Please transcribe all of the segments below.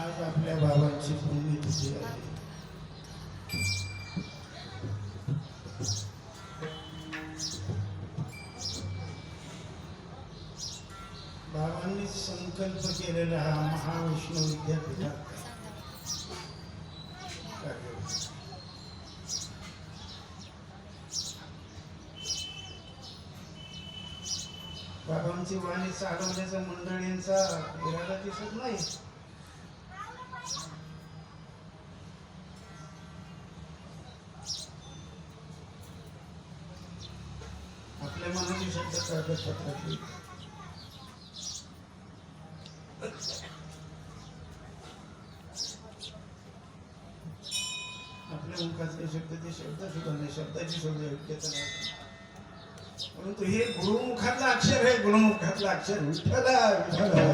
आज आपल्या बाबांची पुण्यतिथी आहे. बाबांनी संकल्प केलेला हा महाविष्णू विद्यापीठात बाबांची वाणी चालवण्याचा मंडळींचा इरादा दिसत नाही. शब्द कागदपत्रातले आपल्या मुखातले शब्द ते शब्द सुद्धा नाही, शब्दाची सुद्धा योग्यता नाही. परंतु हे गुरुमुखातलं अक्षर आहे, गुरुमुखातलं अक्षर विठ्ठला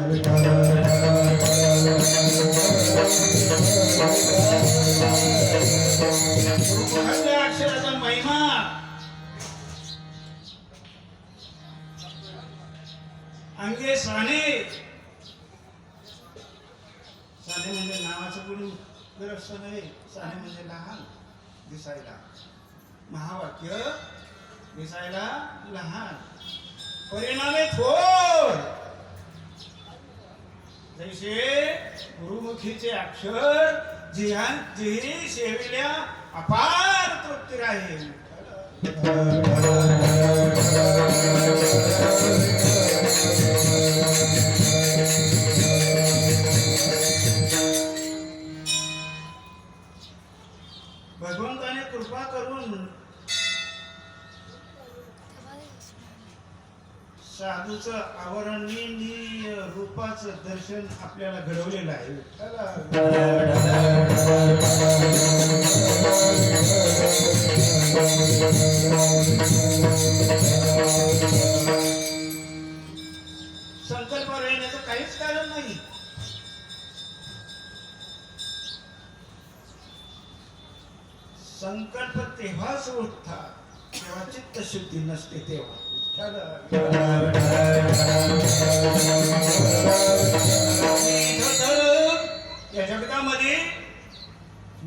विठ्ठला गुरुमुखातल्या अक्षराचा महिमा अंगे साने. साने म्हणजे नावाचं गुरु ग्रस्त नाही, साने म्हणजे लहान दिसायला, महावाक्य दिसायला लहान, परिणामे थोर. जैसे गुरुमुखीचे अक्षर जिही सेविल्या अपार तृप्ती राहील. भगवंताने कृपा करून साधूचं आवरणीय रूपाचं दर्शन आपल्याला घडवलेलं आहे. संकल्प राहण्याचं काहीच कारण नाही. संकल्प तेव्हाच उठतात तेव्हा चित्त शुद्धी नसते तेव्हा. या जगतामध्ये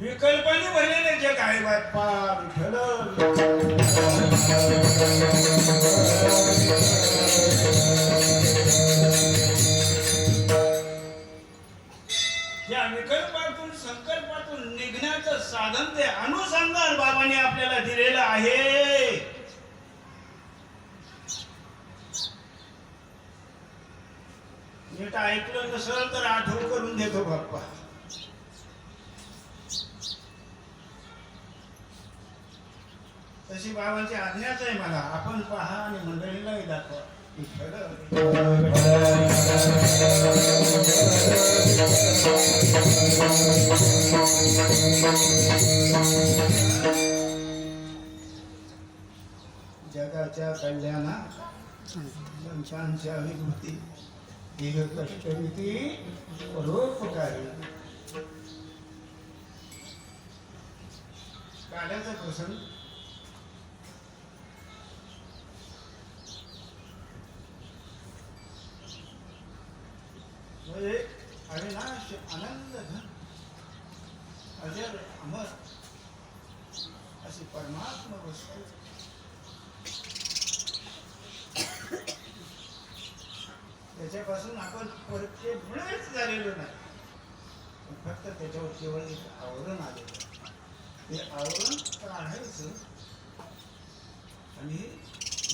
विकल्पाने भरलेले जग आहे बाप्पा विठ्ठल. या विकल्पातून संकल्पातून निघण्याचं साधन ते अनुसंधान बाबांनी आपल्याला दिलेलं आहे. नीट ऐकलं नसेल तर आठवण करून देतो बाप्पा. तशी बाबांची आज्ञाच आहे मला. आपण पहा आणि मंडळीलाही दाखवा. जगाच्या कल्याणा पंचांच्या विभूती दीर्घ कष्टमिती परोपकारी. काढायचा प्रसंग अविनाश आनंद घन अजर अमर अशी परमात्मा वस्तू त्याच्यापासून आपण परत मुळेच झालेलो नाही. फक्त त्याच्यावर केवळ एक आवरण आलेलं. ते आवरण काढायचं आणि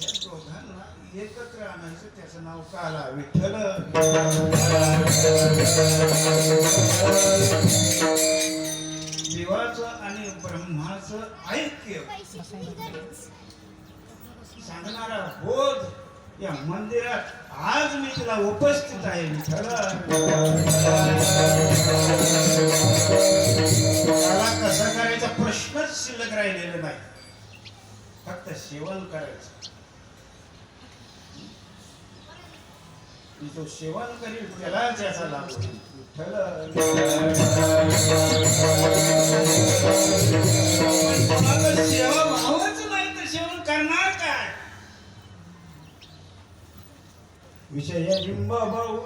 या दोघांना एकत्र आणायचं. त्याचं नाव काला विठ्ठल. देवाचं आणि ब्रह्माचं ऐक्य सांगणारा बोध या मंदिरात आज मी तुला उपस्थित आहे विठ्ठल. त्याला कसा करायचा प्रश्नच शिल्लक राहिलेला नाही. फक्त सेवन करायचं. जो सेवन करील त्याला त्याचा लाभ होईल. सेवा भावच नाही तर सेवन करणार काय. विषय बिंब भाऊ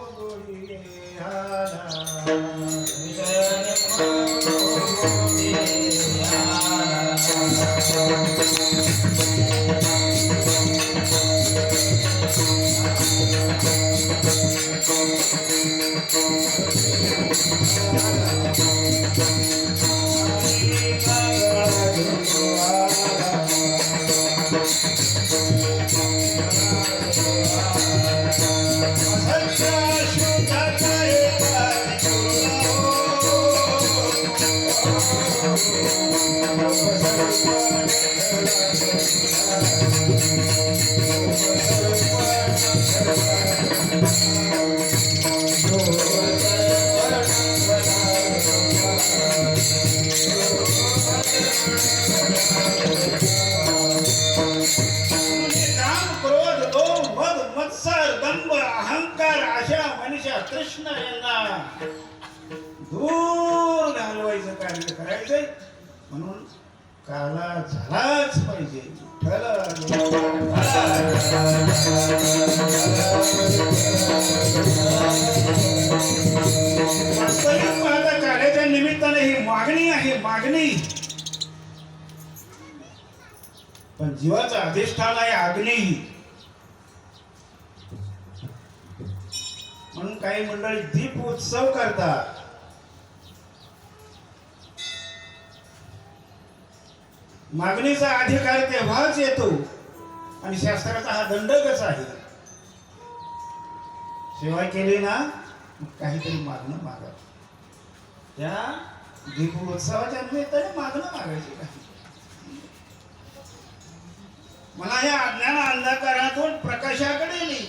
कृष्ण यांना दूर घालवायचं कार्य करायचंय म्हणून काला झालाच पाहिजे. वास्तविक पाहता कार्याच्या निमित्ताने ही मागणी आहे, मागणी. पण जीवाचा अधिष्ठान आहे अग्नी. म्हणून काही मंडळी दीप उत्सव करतात. मागणीचा अधिकार तेव्हाच येतो आणि शास्त्राचा हा दंडकच आहे. सेवा केली ना काहीतरी मागणं मागा. त्या दीपोत्सवाच्या निमित्ताने मागणं मागायची काही. मला या अज्ञान अंधकारातून प्रकाशाकडे नाही.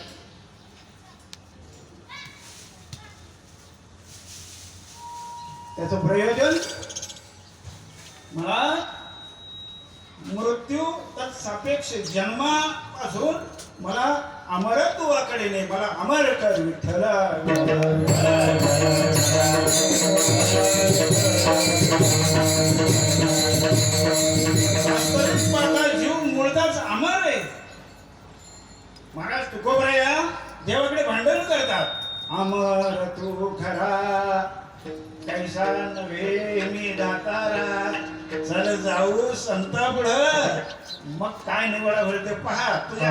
त्याचं प्रयोजन मला मृत्यू तत्सापेक्ष जन्मापासून मला अमरत्वाकडे नाही. मला अमर कर विठ्ठल. वास्तविक जीव मुळातच अमर आहे. महाराज तुकोबराया देवाकडे भांडण करतात. अमर तू खरा कैसा नव्हे मी दातारा, चल जाऊ संता पुढं. मग काय निवडा भरते पहा तुझ्या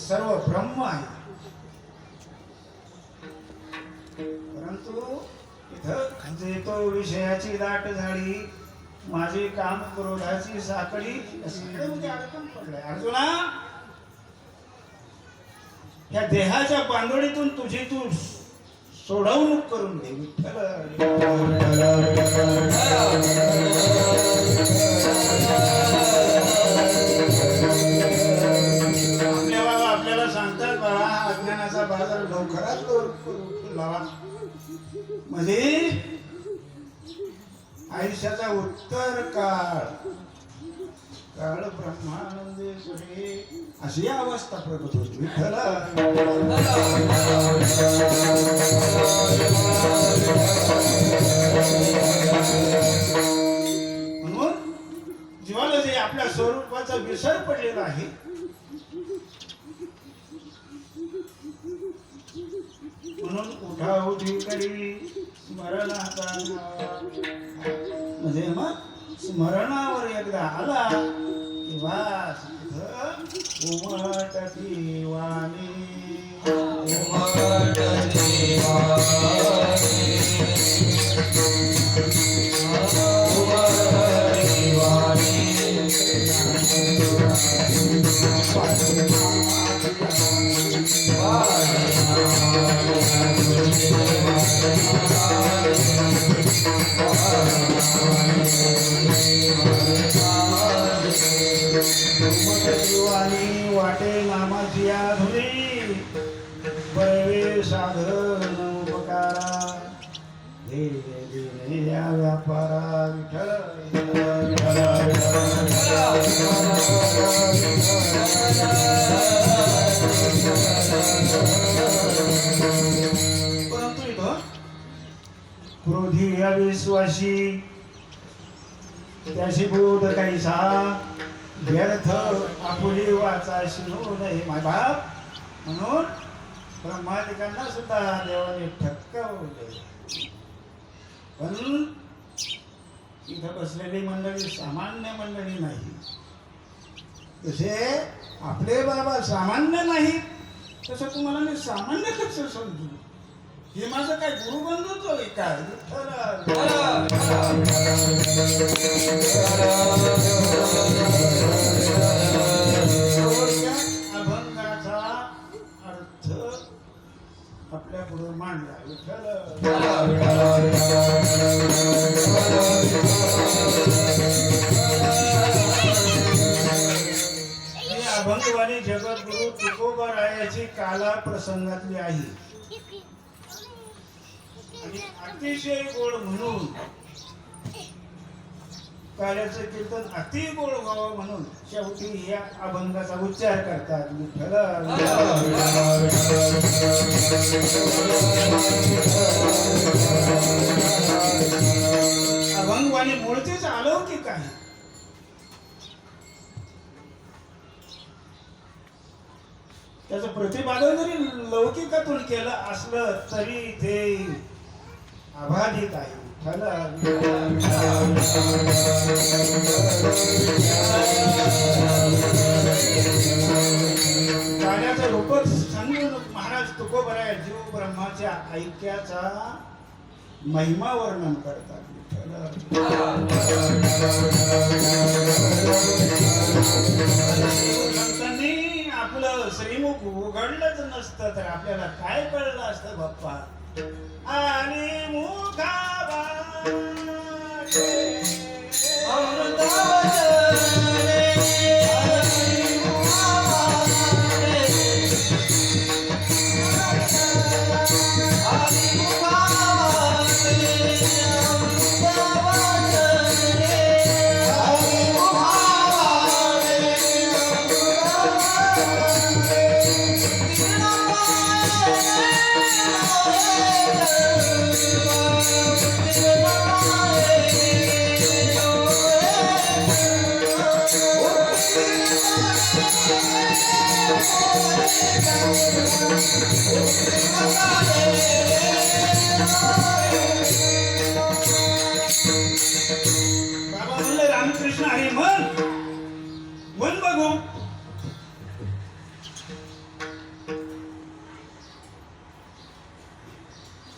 सर्व ब्रह्म आहे. परंतु इथं जे तो विषयाची दाट झाडी, माझी काम क्रोधाची साखळी सगळ्यामध्ये अडकून पडलाय. अर्जुना, या देहाच्या बांधणीतून तुझी तू सोडवणूक करून घे विठ्ठल. आपल्याला सांगतात बाळा, अज्ञानाचा बाजार लवकरात लावा. म्हणजे आयुष्याचा उत्तर काळ ब्रह्मानंदेश्वरी अशी अवस्था प्रकट होती विठ्ठल. म्हणून जीवाला जे आपल्या स्वरूपाचा विसर पडलेला आहे, म्हणून उठाउठी करी स्मरणाचा. म्हणजे मग स्मरणावर एकदा आला की वास उमटती वाणी. जीवानी वाटे नामाची आधुरी, बळवे साधन उपकारा. धीरे या व्यापारा विठ्ठल. परंतु इथं क्रोधी अविश्वासी त्याशी बोध कैसा, व्यर्थ आपुली वाचा शिनू नये माय बाप. म्हणून ब्रह्मादिकांना सुद्धा देवाने ठपकावले. पण इथं बसलेली मंडळी सामान्य मंडळी नाही. तसे आपले बाबा सामान्य नाही, तसं तुम्हाला मी सामान्य कसं समजू? हे माझं काय गुरुबंधूच होय काय? अभंगाचा अर्थ आपल्या पुढे मांडला. अभंगवाणी जगद्गुरु तुकोबारायाची काला प्रसंगातली आहे आणि अतिशय गोड म्हणून कार्याचं कीर्तन अति गोड व्हावं म्हणून शेवटी या अभंगाचा उच्चार करतात. अभंगवाणी मूळचीच अलौकिक आहे. त्याचं प्रतिपादन जरी लौकिकातून केलं असलं तरी ते अबाधित आहे. गाण्याचं रूपच सांगून महाराज तुकोबराय जीव ब्रह्माच्या ऐक्याचा महिमा वर्णन करतात. संतांनी आपलं श्रीमुख उघडलंच नसतं तर आपल्याला काय कळलं असतं बाप्पा? आणि मुखाबाचे बाबा म्हणले रामकृष्ण हरी म्हण बघू.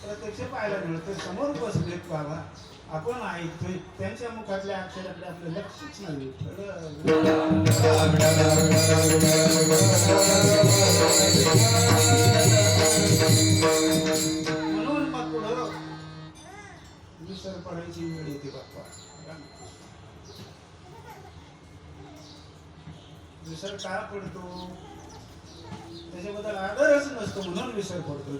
प्रत्यक्ष पाहायला मिळतं. समोर बसलेत बाबा, आपण ऐकतोय त्यांच्या मुखातल्या अक्षराकडे आपलं लक्षच नाही. म्हणून मग पुढं विसर पडायची वेळ येते बाप्पा. विसर का पडतो? त्याच्याबद्दल आदरच नसतो म्हणून विसर पडतो.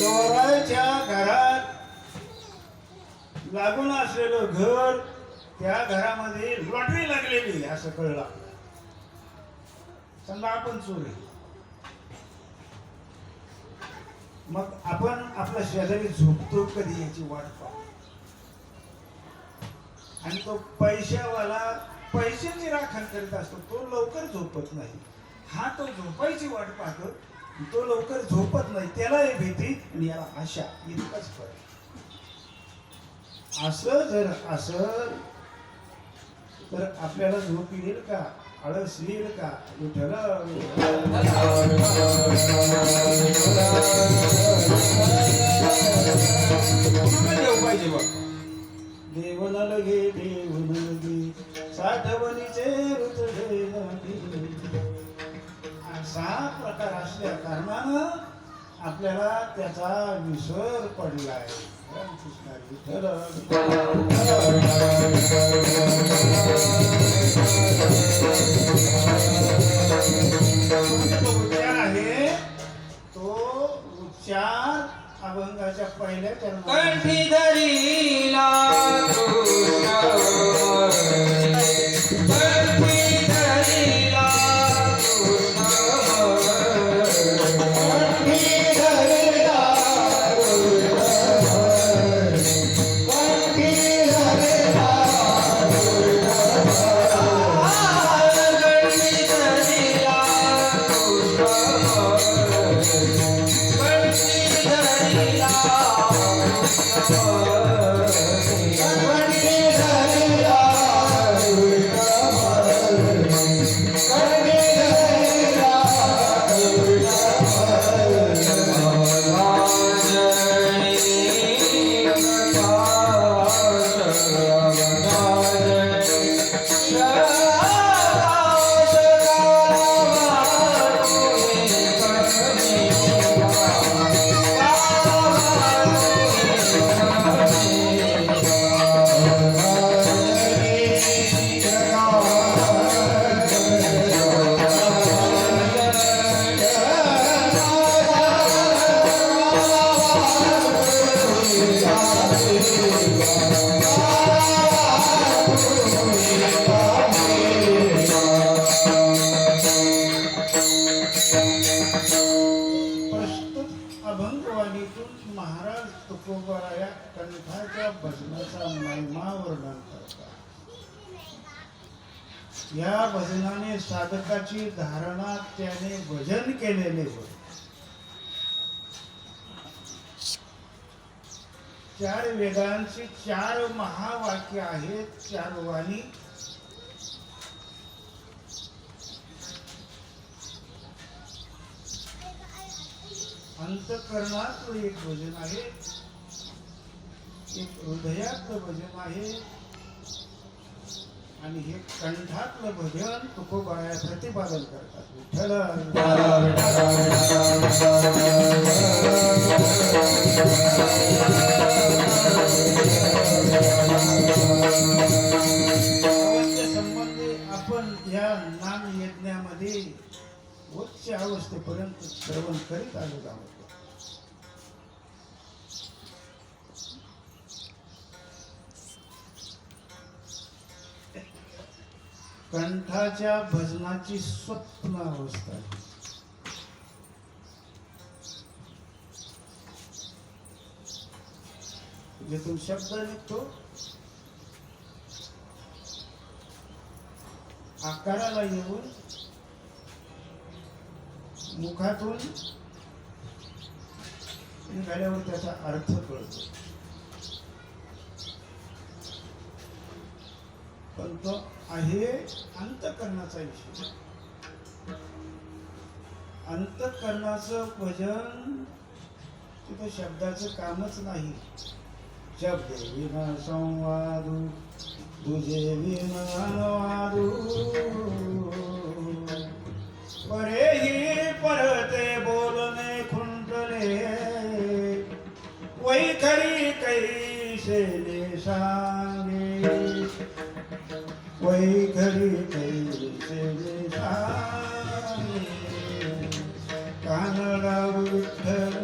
चोराच्या घरात लागून असलेलं घर, त्या घरामध्ये लॉटरी लागलेली असं कळलं. समजा आपण चोर आहे, मग आपण आपल्या शेजारी झोपतो कधी याची वाट पाहतो. आणि तो पैशावाला पैशाची राखण करीत असतो, तो लवकर झोपत नाही. हा तो झोपायची वाट पाहतो, तो लवकर झोपत नाही. त्याला भीती आणि याला आशा, इतकाच फरक. असं जर असं तर आपल्याला झोप येईल का? आळस येईल का? विठ्ठल देव पाहिजे बघ. देवन लगे देवन लगे साठवणीचे ऋतुले असा प्रकार असल्या कारणानं आपल्याला त्याचा विसर पडलाय. विठ्ठल उच्चार आहे तो उच्चार अभंगाच्या पहिल्या कंठी धरीला या भजनाने साधकाची धारणा त्याने भजन केलेले होते. 4 वेदांची 4 महावाक्य आहेत, 4 वाणी. अंतःकरणातलं एक भजन आहे, एक हृदयातलं भजन आहे, आणि हे कंठातलं भजन तुकोबाया प्रतिपादन करतात. विठ्ठल संबंधी आपण या नाम यज्ञामध्ये उच्च अवस्थेपर्यंत श्रवण करीत आलो आहोत. कंठाच्या भजनाची स्वप्न अवस्था आहे. जिथून शब्द निघतो आकाराला येऊन मुखातून निघाल्यावर त्याचा अर्थ कळतो, पण तो आहे अंतःकरणाचा विषय. अंतःकरणाचं भजन तिथं शब्दाचं कामच नाही. शब्द विना संवादू तुझे विना अनुवादू परेही परते बोलणे खुंटले वैखरी कैसे सांगे वैखरी कैसे सांगे कानडा विठ्ठल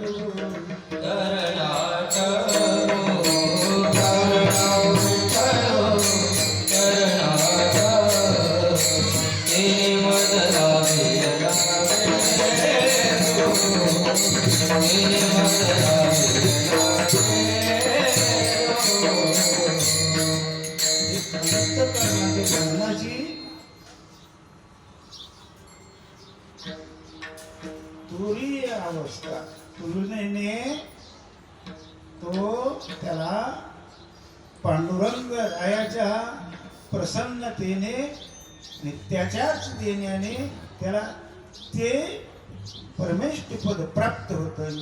तुरी अवस्था तुलनेने तो त्याला पांडुरंग रायाच्या प्रसन्नतेने त्याच्याच देण्याने त्याला ते परमेष्ठी पद प्राप्त होतं.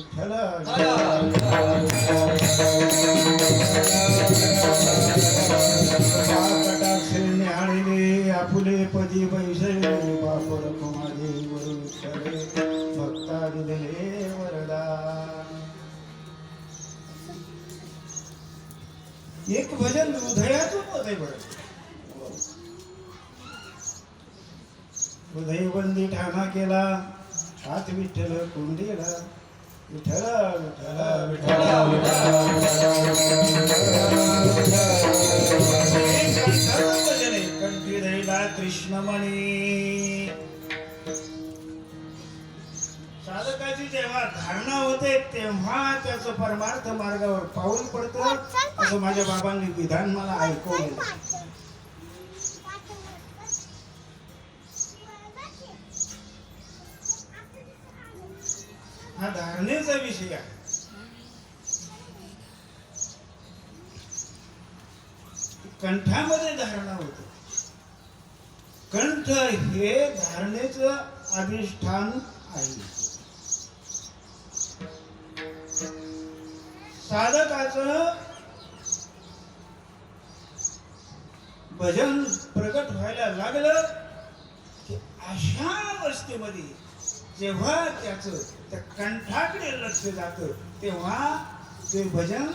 कटाक्षेने आलेले आपुले पदी बैसले बापर कुमारे वरुषले भक्ता दिले वरदान. एक भजन हृदयातून होते. बरं हृदय बंदी ठाणा केला हात विठ्ठल कुंडीला विठ्ठल विठ्ठल विठ्ठल कंठी धैला कृष्णमणी. साधकाची जेव्हा धारणा होते तेव्हा त्याचं परमार्थ मार्गावर पाऊल पडतं, असं माझ्या बाबांनी विधान मला ऐकवलं. हा धारणेचा विषय आहे. कंठामध्ये धारणा होते. कंठ हे धारणेचं अधिष्ठान आहे. साधकाचं भजन प्रकट व्हायला लागलं की अशा अवस्थेमध्ये जेव्हा त्याचं त्या कंठाकडे लक्ष जातं तेव्हा ते भजन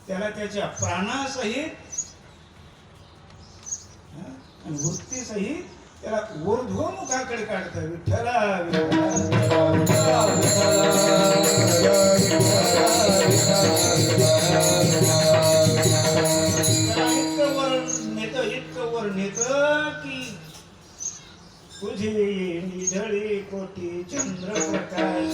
त्याला त्याच्या प्राणासहित आणि वृत्तीसहित त्याला ऊर्ध्वमुखाकडे काढतं. विठ्ठला इतकं वर नेत की तुझे निधळे कोटी चंद्र प्रकाश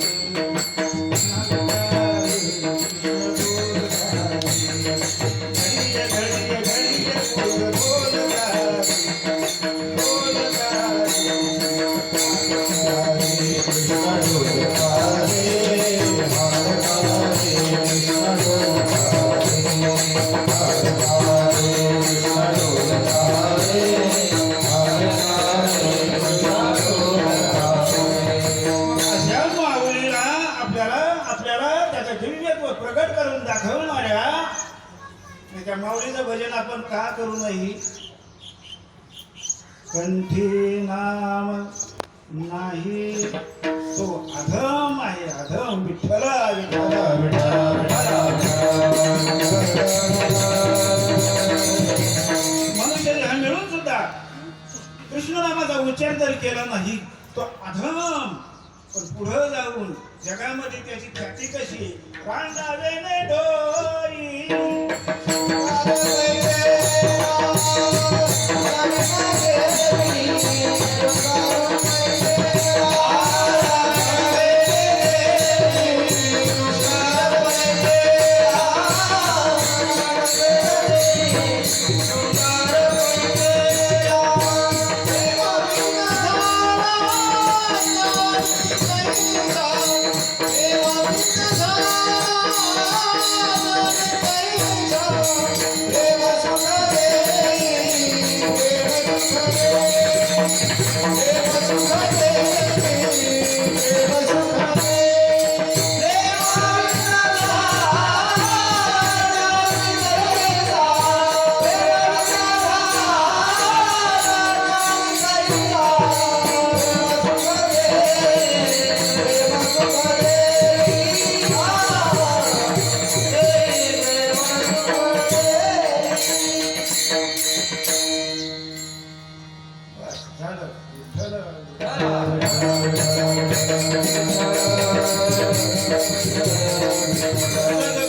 घडिय घडिय घडिय बोल बोल अशा माऊलीला आपल्याला आपल्याला त्याचं दिव्यत्व प्रगट करून दाखवणाऱ्या आणि त्या माऊलीचं भजन आपण का करू नये. कंठी नाम नाही तो अधम आहे, अधम. विठ्ठल विठ्ठल मनुष्य देह मिळून सुद्धा कृष्ण नामाचा उच्चार जर केला नाही तो अधम. पण पुढे जाऊन जगामध्ये त्याची ख्याती कशी. रांडावेने डोई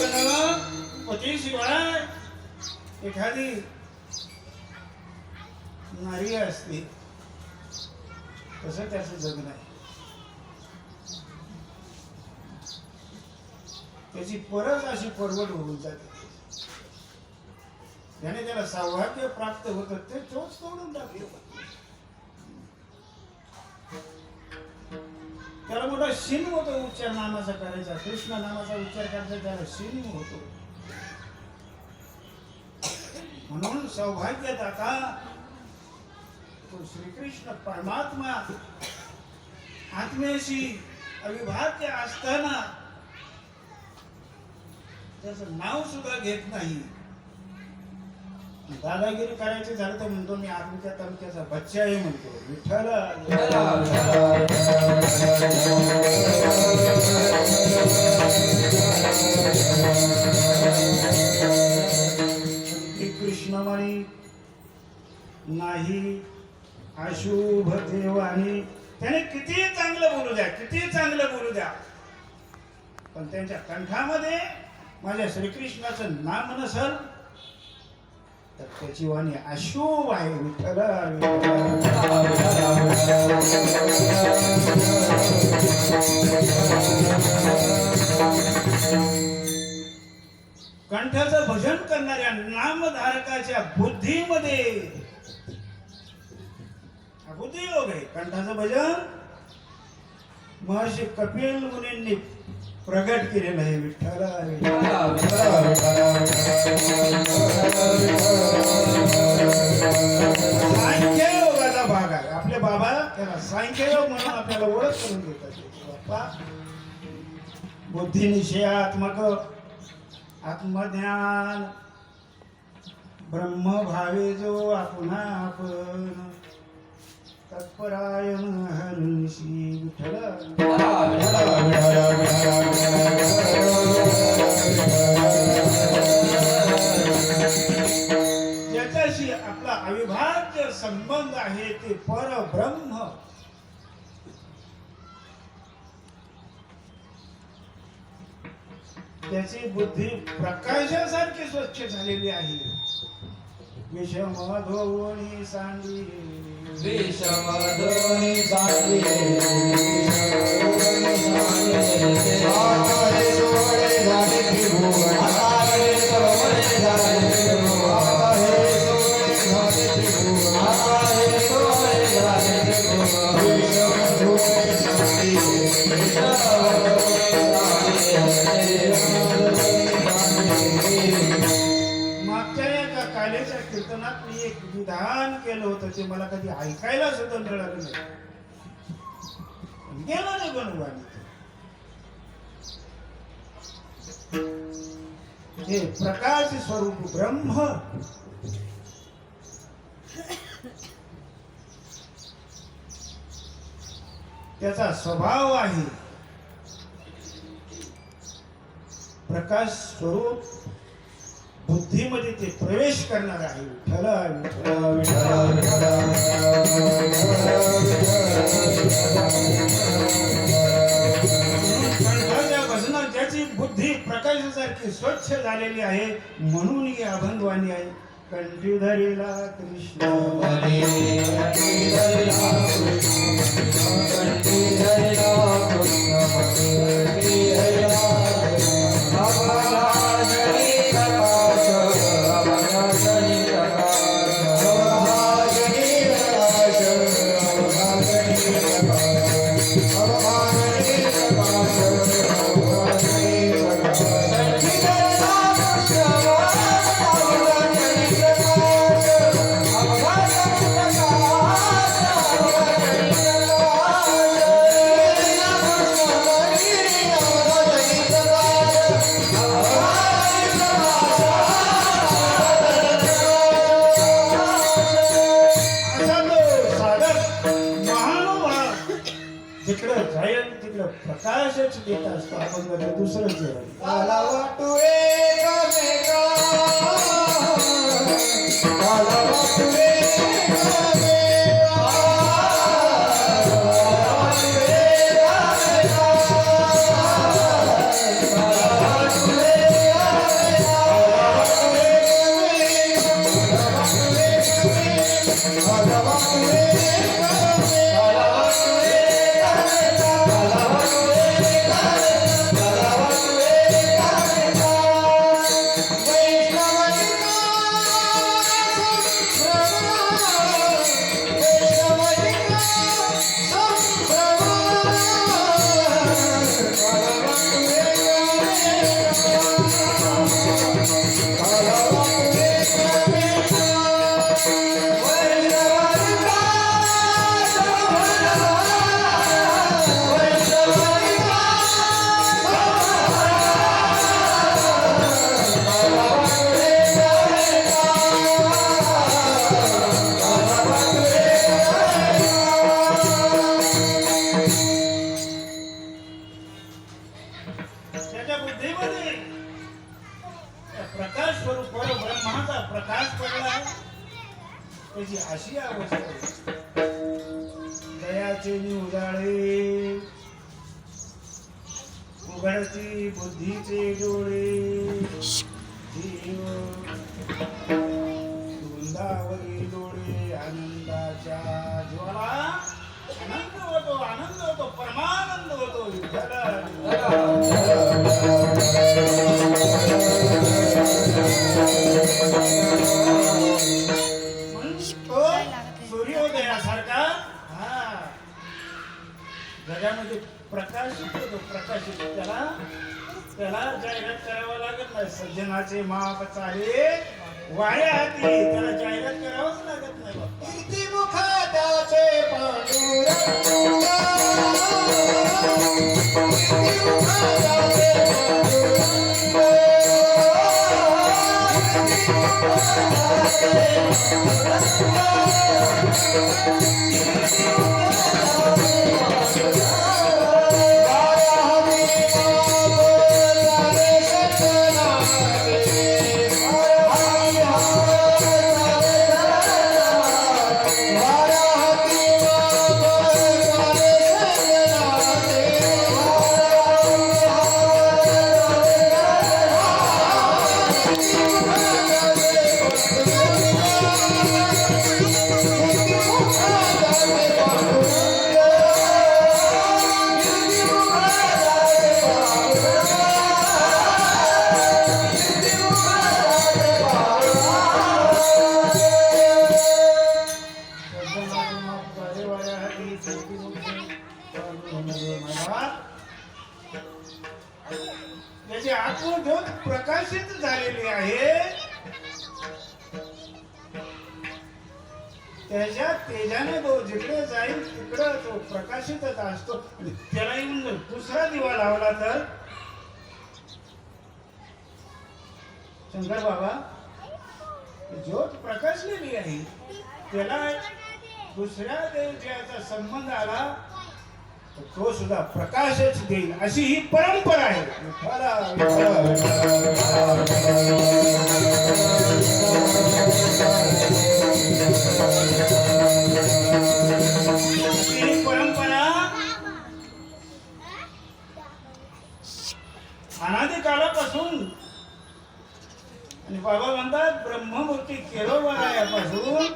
झालं. पतीशिवाय एखादी नारी असते तसं त्याचं जग नाही. त्याची परत अशी परवड होऊन जाते. ज्याने त्याला सौभाग्य प्राप्त होतं ते चोच तोडून टाकले. त्याला मोठा शिन होतो उच्चार नामाचा करायचा. कृष्ण नामाचा उच्चार करायचा त्याला शिन होतो. म्हणून सौभाग्यदाता तो श्रीकृष्ण परमात्मा आत्म्याशी अविभाज्य असताना त्याचं नाव सुद्धा घेत नाही. दादागिरी करायची झालं तर म्हणतो मी आत्मच्या तालुक्याचा बच्चा आहे म्हणतो. विठ्ठल कृष्णवाणी नाही अशुभ देवानी. त्याने किती चांगलं बोलू द्या, किती चांगलं बोलू द्या, पण त्यांच्या कंठामध्ये माझ्या श्रीकृष्णाचं नाम नसल तर त्याची वाणी अशुभ आहे. विठ्ठल कंठाचं भजन करणाऱ्या नामधारकाच्या बुद्धीमध्ये बुद्धियोग आहे. कंठाचं भजन महर्षी कपिल मुनींनी प्रगट केलेलं आहे. विठ्ठल सांख्ययोगाचा भाग आहे. आपले बाबा त्याला सांख्ययोग म्हणून आपल्याला ओळख करून देतात. बाप्पा बुद्धिनिश्चयात्मक आत्मज्ञान ब्रह्मभावे जो आपणा आपण तत्परायण हरिषी. विठ्ठल ज्याच्याशी आपला अविभाज्य संबंध आहे ते परब्रह्म. त्याची बुद्धी प्रकाशासारखी स्वच्छ झालेली आहे. विषम धोणी सांडी विषमधोनी सांगे मला कधी ऐकायला सुद्धा मिळालं नाही. गेला निघून वाणी. हे प्रकाश स्वरूप ब्रह्म त्याचा स्वभाव आहे प्रकाश स्वरूप बुद्धीमध्ये ते प्रवेश करणार आहे. विठ्ठल भजनात ज्याची बुद्धी प्रकाशासारखी स्वच्छ झालेली आहे म्हणून ही अभंगवाणी आहे. कंठी धरिला कृष्ण जिकडं जाईल तिकडं प्रकाशच देत असतो. आपण दुसरं जेवण मला वाटू एकमेका, मला वाटू त्याच्या बुद्धीमध्ये प्रकाश स्वरूप ब्रह्माचा प्रकाश पडला. त्याची अशी अवस्था आहे. दयाचे उजाळे उघडती बुद्धीचे डोळे जीव वृंदावरी डोळे आनंदाच्या ज्वाला आनंद होतो परमानंद होतो. सूर्योदयासारखा जगामध्ये प्रकाशित होतो. प्रकाशित त्याला जाहिरात करावं लागत नाही. सज्जनाचे माप चाले वाऱ्या हाती त्याला जाहिरात करावंच लागत नाही. किती मुखादाचे त्याची आत्मज्योत प्रकाशित झालेली आहे. त्याच्या तेजाने तो जिकडे जाईल तिकडं तो प्रकाशितच असतो. आणि त्याला येऊन जर दुसरा दिवा लावला तर शंकर बाबा ज्योत प्रकाशलेली आहे, त्याला दुसऱ्या देवाचा संबंध आला तर तो सुद्धा प्रकाशच देईल, अशी ही परंपरा आहे. ही परंपरा अनादी काळापासून, आणि बाबा म्हणतात ब्रह्ममूर्ती केलोबारायापासून,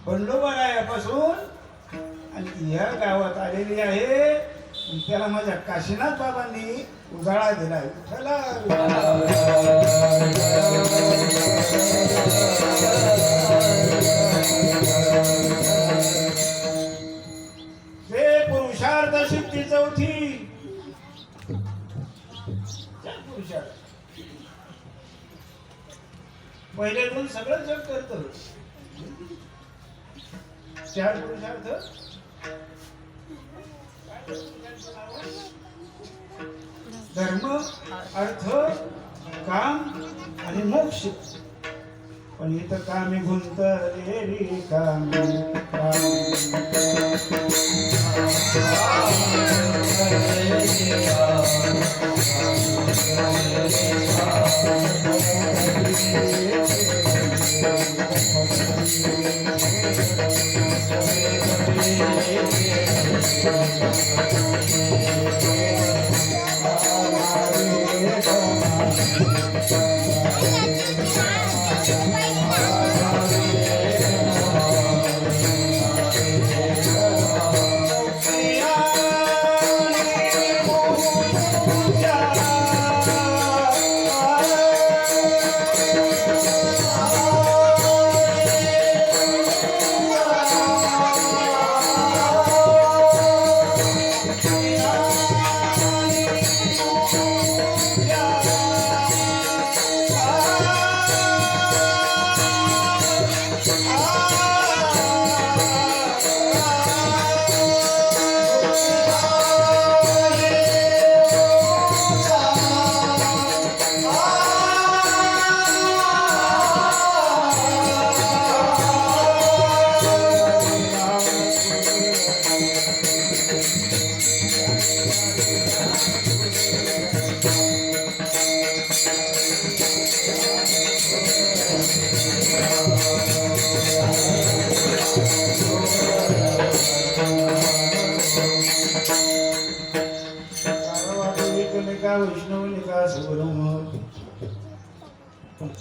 बंडोबारायापासून आणि या गावात आलेली आहे. आणि त्याला माझ्या काशीनाथ बाबांनी उजाळा दिला. ते पुरुषार्थ सिद्धी चौथी. पहिले दोन सगळं जग करत, चार पुरुषार्थ धर्म, अर्थ, काम आणि मोक्ष. पण इथं कामी गुंतलेली कामी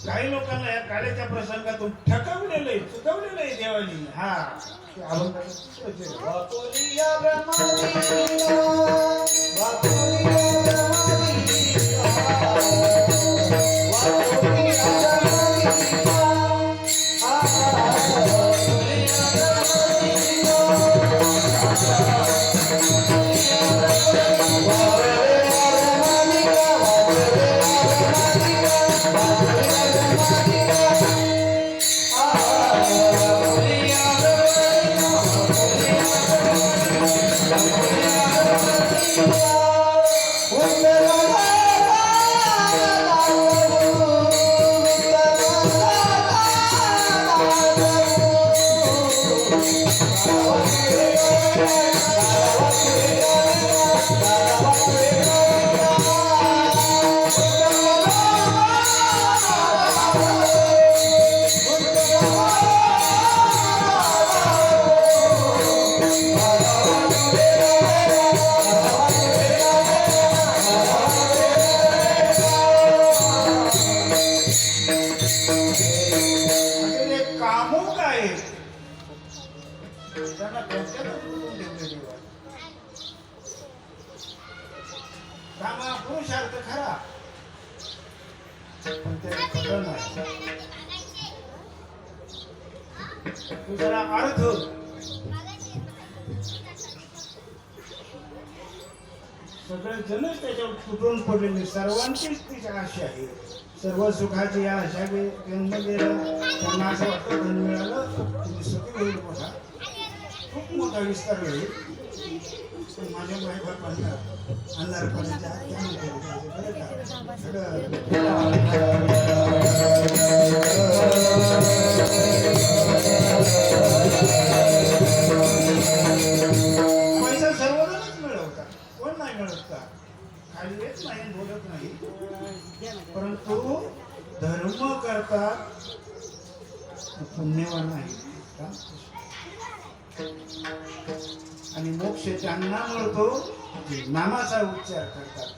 काही लोकांना या काळाच्या प्रसंगातून ठकवलेलं आहे, चुकवलेलं आहे देवानी. हा ते वाकुलिया ब्रह्मादीना, वाकुलिया ब्रह्मादीना, वाकुलिया ब्रह्मादीना, वाकुलिया कामुक आहे, त्यांना डोक्यातच बुडवून ठेवले देवा. कामा पुरुषार्थ खरा, पण ते खरं नाही. दुसरा अर्थ, सगळे जनच त्याच्यावर तुटून पडलेले, सर्वांचीच ती आशा आहे. सर्व सुखाची या आशा जन्म गेला त्यांना असं वाटतं धन मिळालं तुम्ही सुखी होईल मोठा खूप मोठा विस्तार होईल पण माझ्या मायबापांना अंधारपणाच्या पैसा सर्वजणच मिळवतात कोण नाही मिळवत का खाली येत नाही बोलत नाही परंतु धर्म करतात पुण्यवान आहे का? आणि मोक्ष त्यांना मिळतो जे नामाचा उच्चार करतात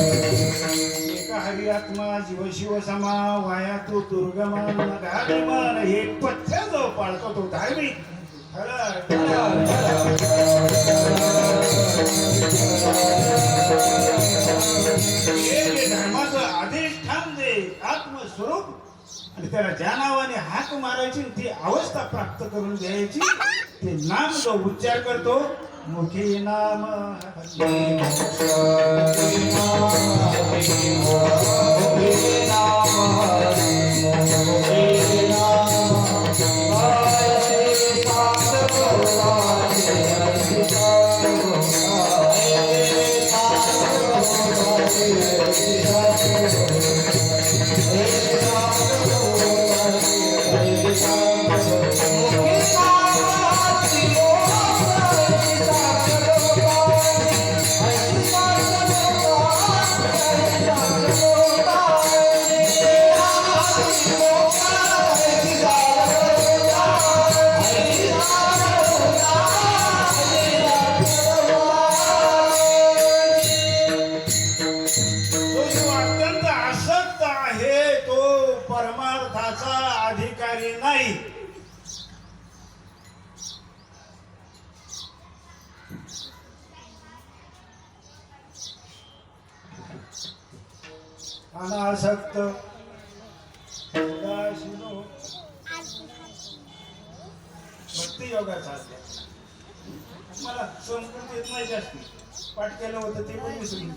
एका हरी आत्मा जीव शिव समा वाया तो दुर्गमान गाडीमान हे पथ्य जो पाळतो तो धार्मिक धर्माचं अधिष्ठान दे आत्मस्वरूप आणि त्याला ज्या नावाने हाक मारायची ती अवस्था प्राप्त करून द्यायची ते नाम जो उच्चार करतो मुखी नाम परमार्थाचा अधिकारी नाही अनासक्त भक्ती योगाचा मला संस्कृत येत नाही जास्ती पाठ केलं होतं ते पण विसरून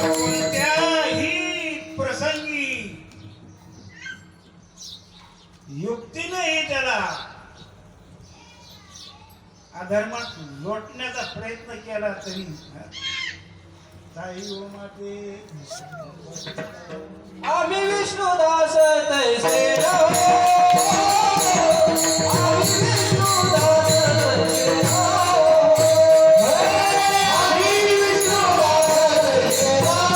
कोणत्याही प्रसंगी युक्तीने त्याला अधर्मात लोटण्याचा प्रयत्न केला तरी काही माते आम्ही विष्णुदास तैसे रहो आम्ही विष्णुदास तैसे रहो आम्ही विष्णुदास तैसे रहो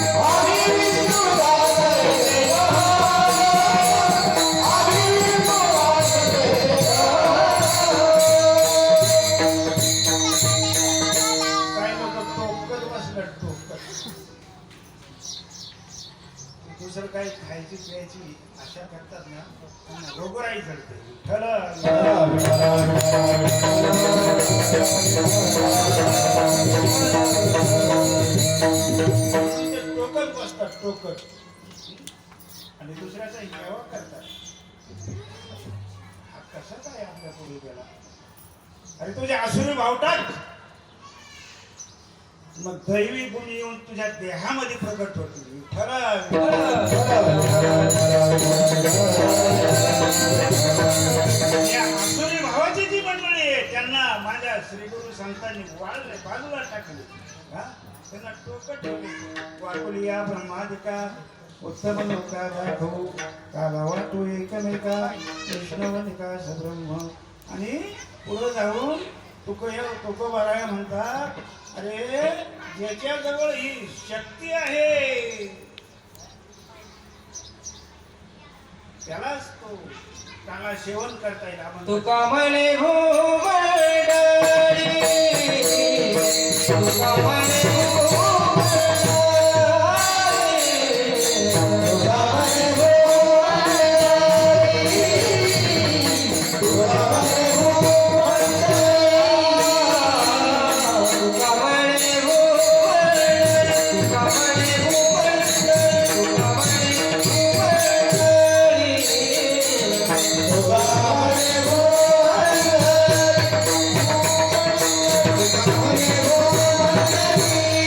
आम्ही विष्णुदास दुसरं काही खायची प्यायची आशा करतात ना त्यांना रोगराई घडते टोकन बसतात टोकन आणि दुसऱ्याचा हिरावा करतात हा कसा काय आपल्या पुढे गेला अरे तुझे आसुरी भावटात मग दैवी गुण येऊन तुझ्या देहामध्ये प्रगट होतील या आसुरी भावाची जी मंडळी आहे त्यांना माझ्या श्री गुरु संतांनी वाळले बाजूला टाकले त्यांना टोकट ठेवले वाकुलिया ब्रह्मादिका उत्तम लोका दाखवू काला वाटू एकमेका कृष्णवनिका सब्रह्म आणि पुढे जाऊन तुकोबाराया म्हणतात अरे ज्याच्याजवळ ही शक्ती आहे त्यालाच तो त्याला सेवन करता येईल. आपण तुका म्हणे हो मंडळी, तुका म्हणे हो मंडळी, तुका म्हणे हो मंडळी, तुका म्हणे हो मंडळी, तुका म्हणे हो मंडळी, तुका म्हणे हो मंडळी, तुका म्हणे हो मंडळी.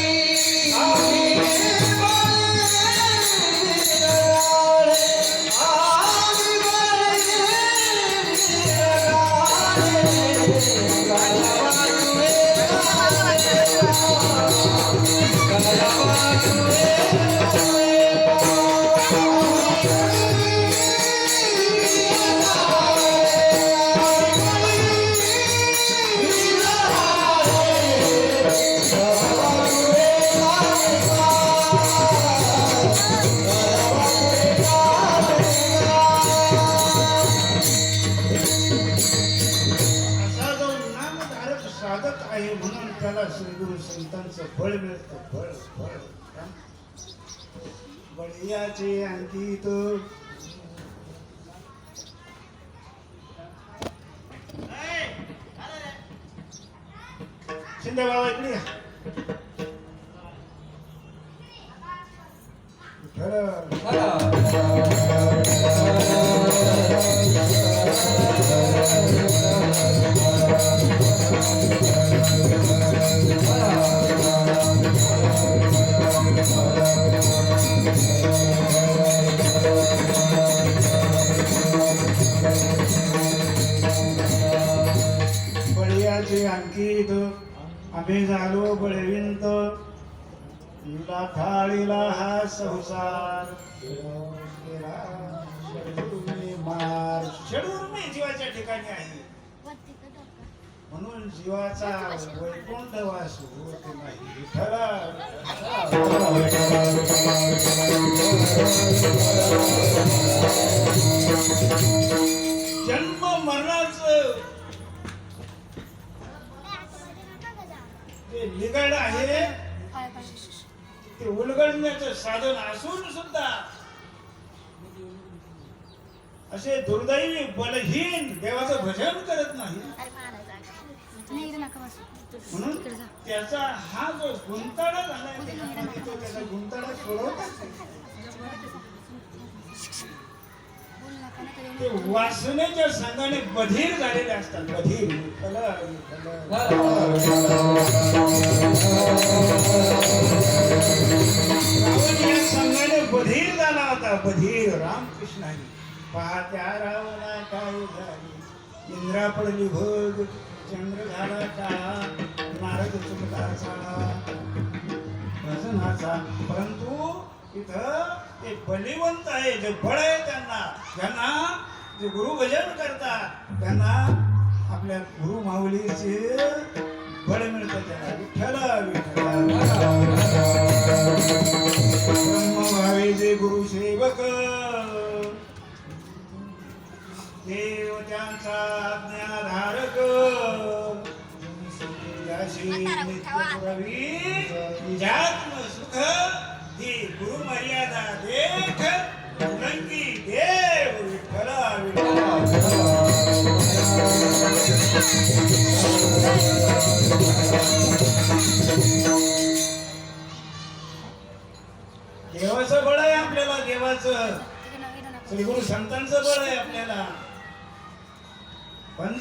असा जो नामधारक साधक आहे म्हणून त्याला श्री गुरु संतांचं फळ मिळतं. फळ फळ का? बळीयाचे अंकित शिंदे बाबा इकडे या. खरं बळीयाचे अंकित आम्ही झालो बळविंत तुला थाळीला हा संसार केला षडूर्मी मार. षडूर्मी जीवाच्या ठिकाणी आहे म्हणून जीवाचा वैकुंठ वास होत नाही. विठ्ठला जन्म मरणाचं जे लिगड आहे ते उलगडण्याचं साधन असून सुद्धा असे दुर्दैवी बलहीन देवाचं भजन करत नाही. म्हणून त्याचा हा जो गुंताडा झालाय त्याच्यामध्ये तो त्याचा गुंताडा सोडवतात. ते वासनेच्या संघाने बधीर झालेले असतात. बधीर रावण या संघाने बधीर झाला होता. बधीर रामकृष्णाने पाहत्या रावणा काय झाली इंद्रा पडली भोग चंद्र झाला काळा नारद चुकला झाला भजनाचा. परंतु इथं ते बलिवंत आहे जे बळ आहे ज्यांना जे गुरु भजन करतात त्यांना आपल्या गुरु माऊलीचे बळ मिळतं. त्यांना विठ्ठल विठ्ठल ब्रह्मभावी जे गुरु सेवक देव त्यांचा आज्ञाधारक त्याशी नित्यप्रवी निजात्म सुख ही गुरु मर्यादा देख उल्लंघी देव विठ्ठल देवाचं बळ आहे आपल्याला. देवाचं श्री गुरु संतांचं बळ आहे आपल्याला. पण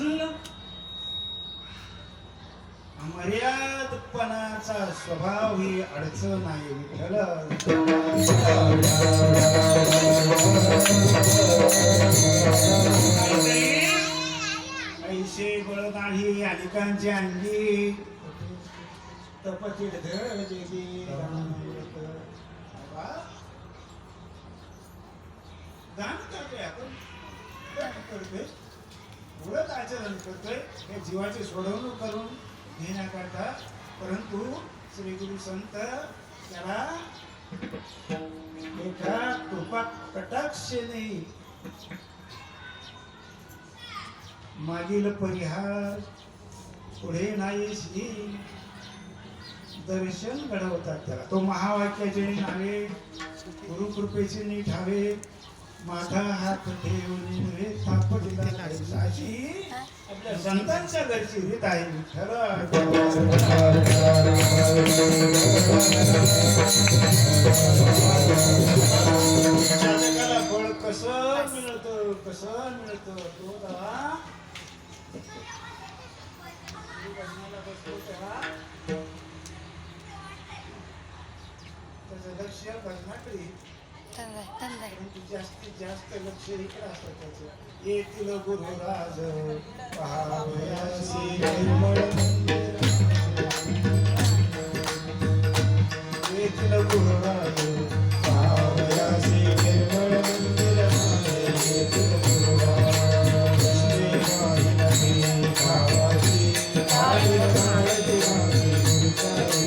मर्यादपणाचा स्वभाव ही अडचण आहे. विठ्ठल ऐसे बळ नाही अनेकांची अंगी तपतील धड जेली दान करतोय आपण करतोय उलट आचरण करतोय हे जीवाची सोडवणूक करून घेण्याकरता. परंतु श्री गुरु संत त्याला एका कृपा कटाक्षेने मागील परिहार पुढे नाहीशी दर्शन घडवतात त्याला. तो महावाक्याचे नावे गुरुकृपेचे नीठ हवे माझा हात ठेवून रे तापडीला अशी आपल्या संतांच्या घरची रीत आहे. खरं साधकाला फळ कसं मिळतं तो दवा भजनाला बसतो तेव्हा त्याचं लक्ष भजनाकडे परंतु जास्तीत जास्त लक्ष इकडे असतं त्याचं. येथील गुरुराज पहावयासी निर्मळ मंदिर, येथील गुरुराज पहावयासी निर्मळ मंदिर, येथील गुरुराज श्री नाही भावासी आदिल माळती भासी गुरुचारी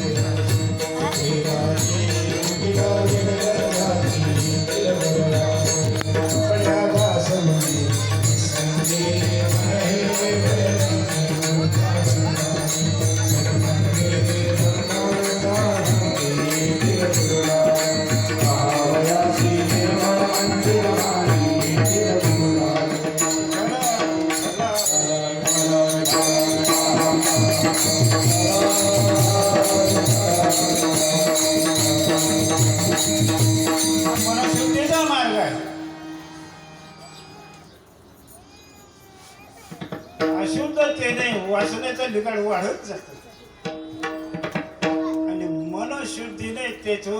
मनशुद्धीचा मार्ग आहे. अशुद्धतेने वासनेचं बिघाड वाढत जात आणि मनशुद्धीने त्याचं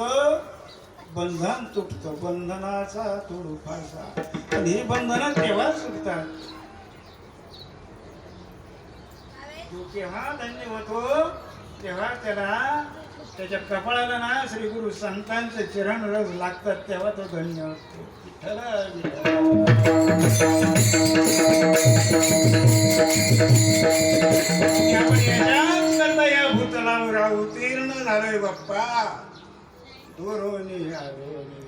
बंधन तुटतं. बंधनाचा तोडू फासा. आणि ही बंधनं तेव्हा सुटतात जो केव्हा धन्य होतो तेव्हा त्याला त्याच्या कपाळाला ना श्री गुरु संतांचे चरण रज लागतात तेव्हा तो धन्य होतो. आपण याच्याच करता या भूतलावर अवतीर्ण झालोय बाप्पा. दुरोनी आरोनी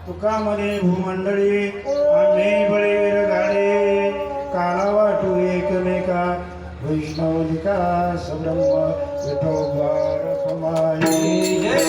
तुकामध्ये भूमंडळी आम्ही बळीवीर गाडे काला वाटू एकमेका वैष्णवनिका सब्रह्म विठोबा रखमाई जय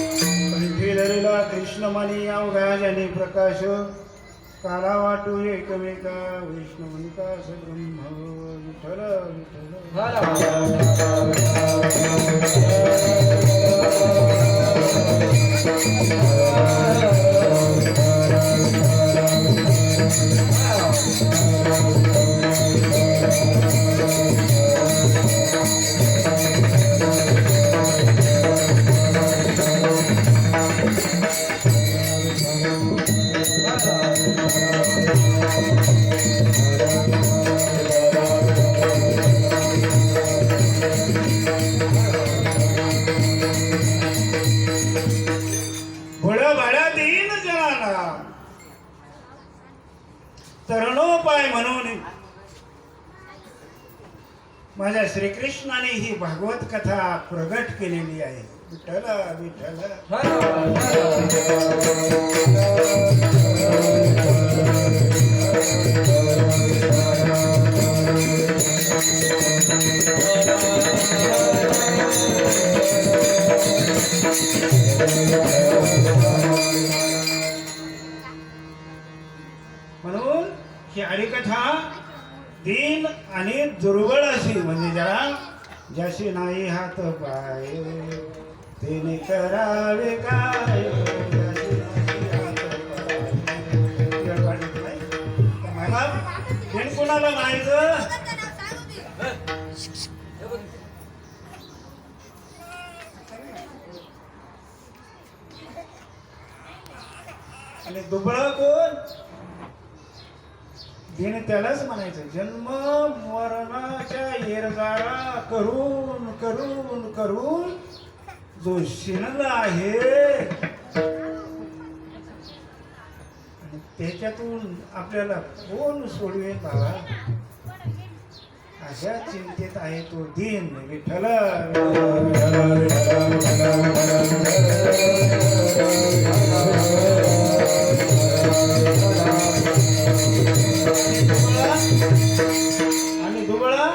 विठ्ठलेला कृष्णमणी अवघा जनी प्रकाश काला वाटू एकमेका विष्णुमनिकास ब्रह्म विठ्ठल विठ्ठल भोळा भाड्या देईन जनाला तरुणोपाय म्हणून माझ्या श्रीकृष्णाने ही भागवत कथा प्रगट केलेली आहे. विठ्ठल विठ्ठल म्हणून ही हरिकथा दीन आणि दुर्बळ अशी म्हणजे ज्याशी नाही हात पाय तिने करावे काय ज्याशी नाही हात पाय. मला देण कोणाला म्हणायचं आणि दुबळ कोण दिन त्यालाच म्हणायचं. जन्म मरणाच्या येरगाळा करून करून करून जो शिनला आहे आणि त्याच्यातून आपल्याला कोण सोडवेल बाबा अशा चिंतेत आहे तो दिन. विठ्ठल आणि दुबळा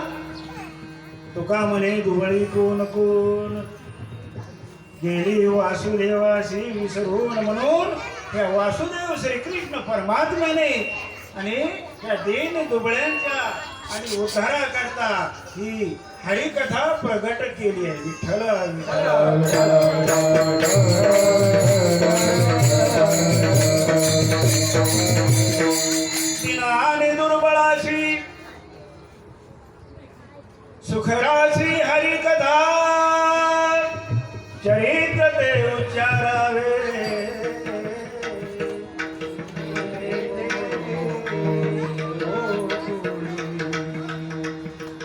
तुका म्हणे दुबळी कोण कोण गेली वासुदेवाशी विसरून म्हणून त्या वासुदेव श्रीकृष्ण परमात्म्याने आणि त्या दीन दुबळ्यांच्या आणि उद्धारा करता ही हरिकथा प्रगट केली आहे. विठ्ठल आणि दुर्बळाशी सुखराशी हरिकथा चरित्र ते उच्चारावे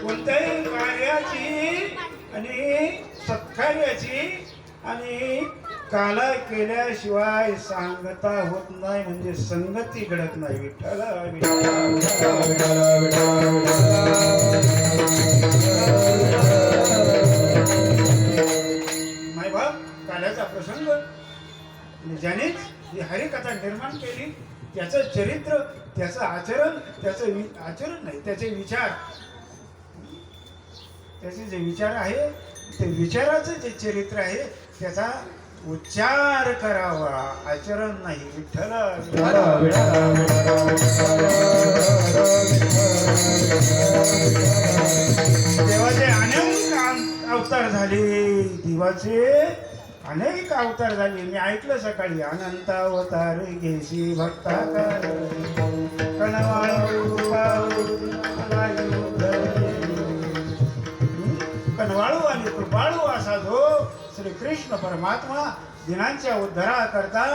कोणत्याही कार्याची आणि सत्कार्याची आणि काला केल्याशिवाय सांगता होत नाही म्हणजे संगती घडत नाही. विठ्ठल माय बाप काल्याचा प्रसंग आणि ज्यानेच ही हरिकथा निर्माण केली त्याचं चरित्र, त्याचं आचरण, आचरण नाही, त्याचे विचार, त्याचे जे विचार आहे ते विचाराचं जे चरित्र आहे त्याचा उच्चार करावा, आचरण नाही. विठ्ठल देवाचे अनेक अवतार झाले, देवाचे अनेक अवतार झाले. मी ऐकलं सकाळी, अनंत अवतार घेशी भक्ता कनवाळू आणि कृपाळू असा जो श्री कृष्ण परमात्मा दिनांच्या उद्धाराकरता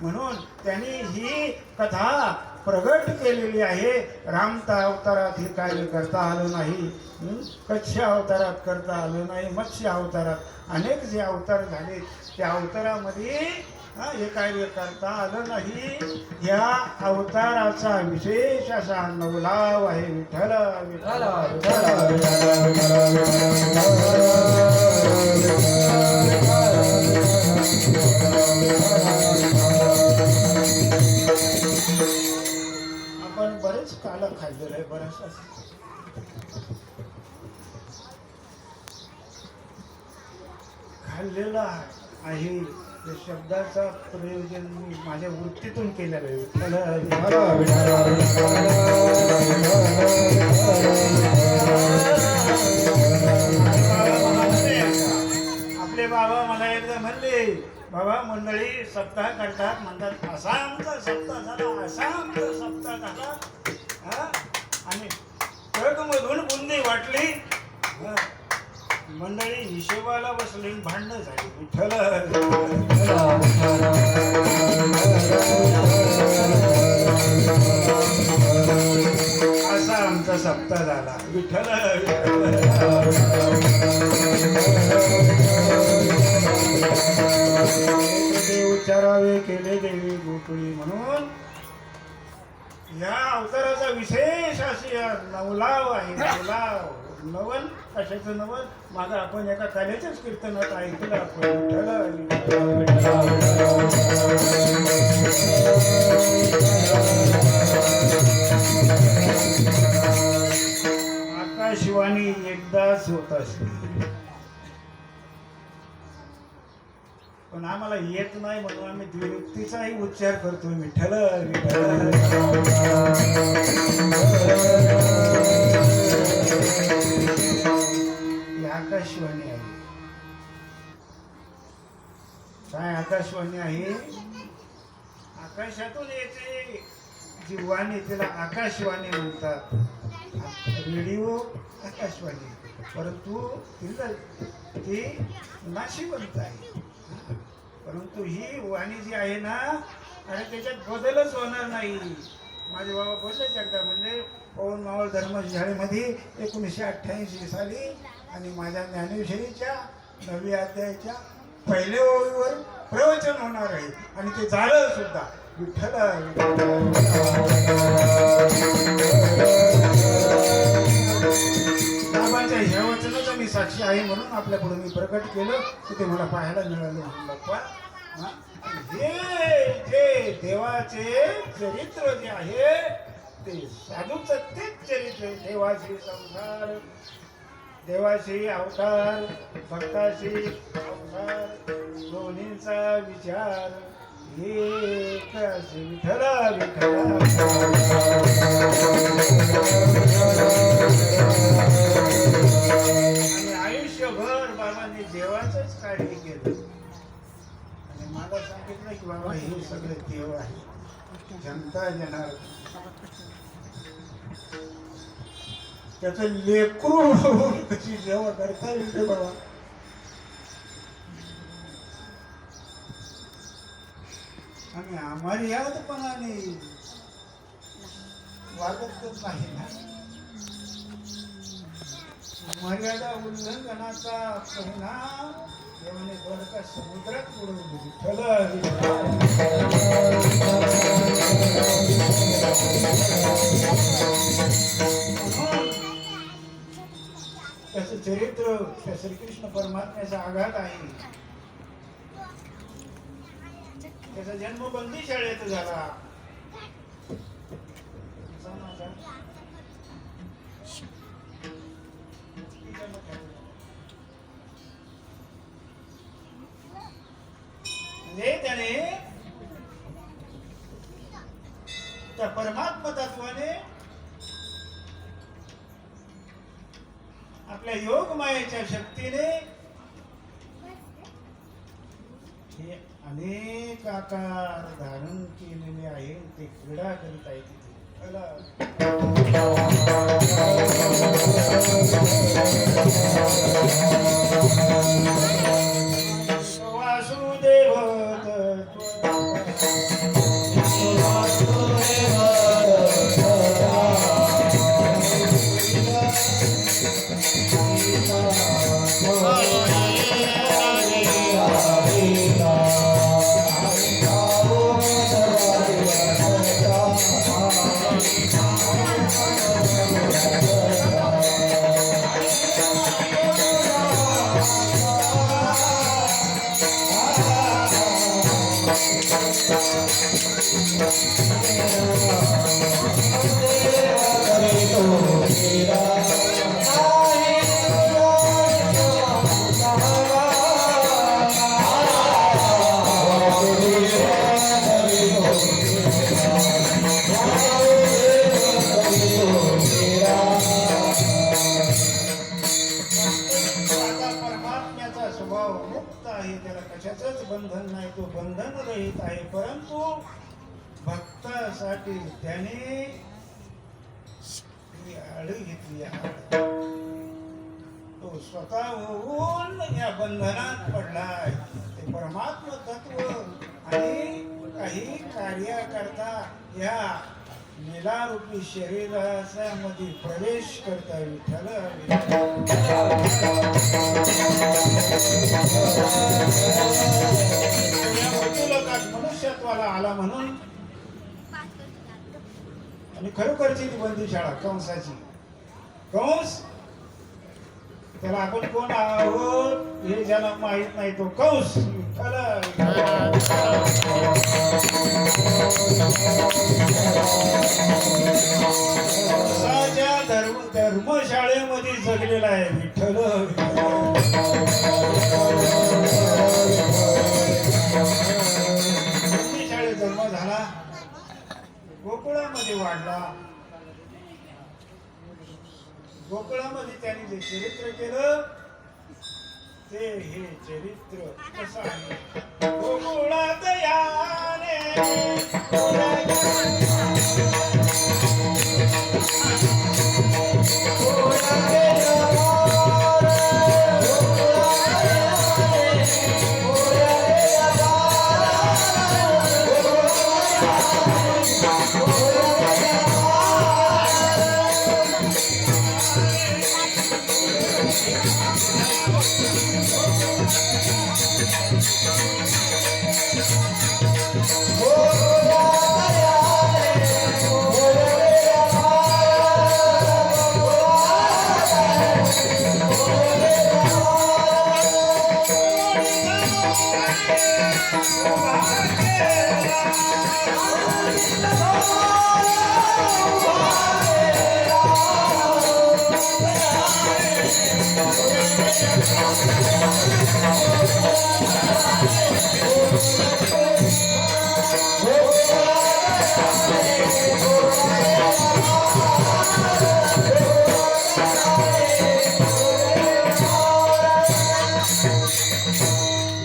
म्हणून त्यांनी ही कथा प्रगट केलेली आहे. रामता अवतारात हे कार्य करता आलं नाही, कच्छ अवतारात करता आलं नाही, मत्स्य अवतारात अनेक जे अवतार झाले त्या अवतारामध्ये हे कार्य करता आलं नाही. या अवताराचा विशेष असा नवलाव आहे. विठ्ठल आपण बरेच काल खाल्लेलं आहे, बरंच खाल्लेला आहे. या शब्दाचा प्रयोजन मी माझ्या वृत्तीतून केलेलं आहे. आपले बाबा मला एकदा म्हणले, बाबा मंडळी सप्ताह करतात, म्हणतात असा आमचा सप्ताह झाला, असा आमचा सप्ताह झाला, आणि ट्रकमधून बुंदी वाटली, मंडळी हिशोबाला बसली, भांडणं झाली. विठ्ठल असा आमचा सप्ताह झाला. विठ्ठल उच्चारावे केले देवी गोकुळी. म्हणून या अवताराचा विशेष अशी नवलाव आहे. नवलाव नवल कशाचं नवल? मागं आपण एका कलेच्याच कीर्तनात ऐकलं आपण. आकाशवाणी एकदाच होत असते, पण आम्हाला येत नाही म्हणून आम्ही द्विरुक्तीचाही उच्चार करतो. विठ्ठल आकाशवाणी आहे. काय आकाशवाणी आहे? आकाशातून येते जी वाणी, तिला आकाशवाणी म्हणतात. रेडिओ आकाशवाणी, परंतु तिला ती नाशिवंत आहे. परंतु ही वाणी जी आहे ना, आणि त्याच्यात बदलच होणार नाही. माझे बाबा बोलले एकदा, म्हणजे पवन मावळ धर्मशाळेमध्ये 1988 साली, आणि माझ्या ज्ञानेश्वरीच्या 9व्या अध्यायाच्या पहिल्या ओळीवर प्रवचन होणार आहे, आणि ते झालं सुद्धा. विठ्ठल बाबांच्या ह्या वचनाचा मी साक्षी आहे म्हणून आपल्या पुढे मी प्रकट केलं की ते मला पाहायला मिळालं. म्हणून बाप्पा, हे जे देवाचे चरित्र जे आहे ते साधूचं तेच चरित्र. देवाशी संसार, देवाशी अवतार, भक्ताशी अवतार, दोन्हींचा विचार एक असे. विठ्ठल विठ्ठल आणि आयुष्यभर बाबांनी देवाचंच कार्य केलं. आणि मला सांगितलं की बाबा हे सगळे देव आहे, जनता जनार्दन. त्याचं लेकरू कशी सेवा करता येते बाबा. आणि अमर्यादपणाने वागतच नाही ना. मर्यादा उल्लंघनाचा परिणाम देवाने द्वारका समुद्रात बुडवून त्याचं चरित्र त्या श्रीकृष्ण परमात्म्याचा आघात आहे. त्याचा जन्म बंदी शाळेत झाला. म्हणजे त्याने त्या परमात्मा तत्वाने आपल्या योग मायेच्या शक्तीने हे अनेक आकार धारण केलेले आहे. ते क्रीडा करीत आहे तिथे. वासुदेव परमात्म्याचा स्वभाव मुक्त आहे. त्याला कशाचंच बंधन नाही. तो बंधन रहित आहे. परंतु भक्तासाठी त्याने आड घेतली आहे. तो स्वतः होऊन या बंधनात पडलाय. ते परमात्मा तत्व आणि काही कार्य करता या लीलारूपी शरीराच्या मध्ये प्रवेश करता विठ्ठल मनुष्यत्वाला आला म्हणून. आणि खरोखरची ती बंदी शाळा कंसाची. कंस त्याला आपण कोण आहोत हे ज्याला माहित नाही तो कंस. धर्मशाळेमध्ये जगलेला आहे विठ्ठल. शाळेत जन्म झाला. गोकुळामध्ये वाढला. गोकुळामध्ये त्यांनी जे चरित्र केलं ते हे चरित्र कसं आहे. गोकुळात याने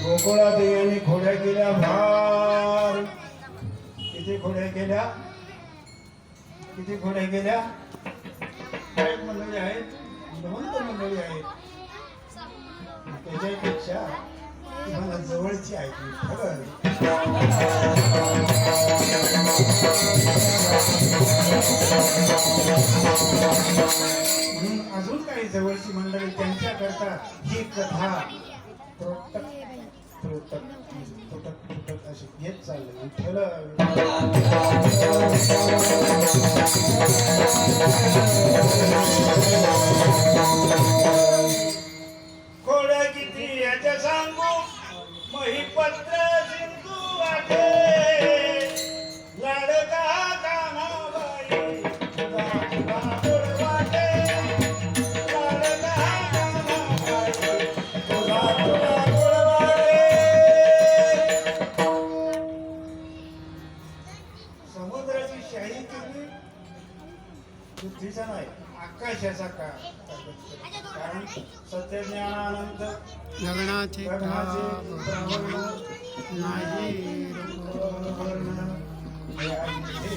गोकुळात यांनी घोड्या केल्या भार. किती घोड्या केल्या. किती घोड्या केल्या. एक मंडळी आहेत. दोन मंडळी आहेत. त्याच्यापेक्षा मला जवळची आहे म्हणून अजून काही जवळची मंडळी त्यांच्या करता ही कथा तुटक अशी घेत चाललं विठ्ठल. खोड्या किती याच्या सांगू महिपत्र सिंधू वाटे. लग्नाचे आवरण नाही वर्ण. हे आहे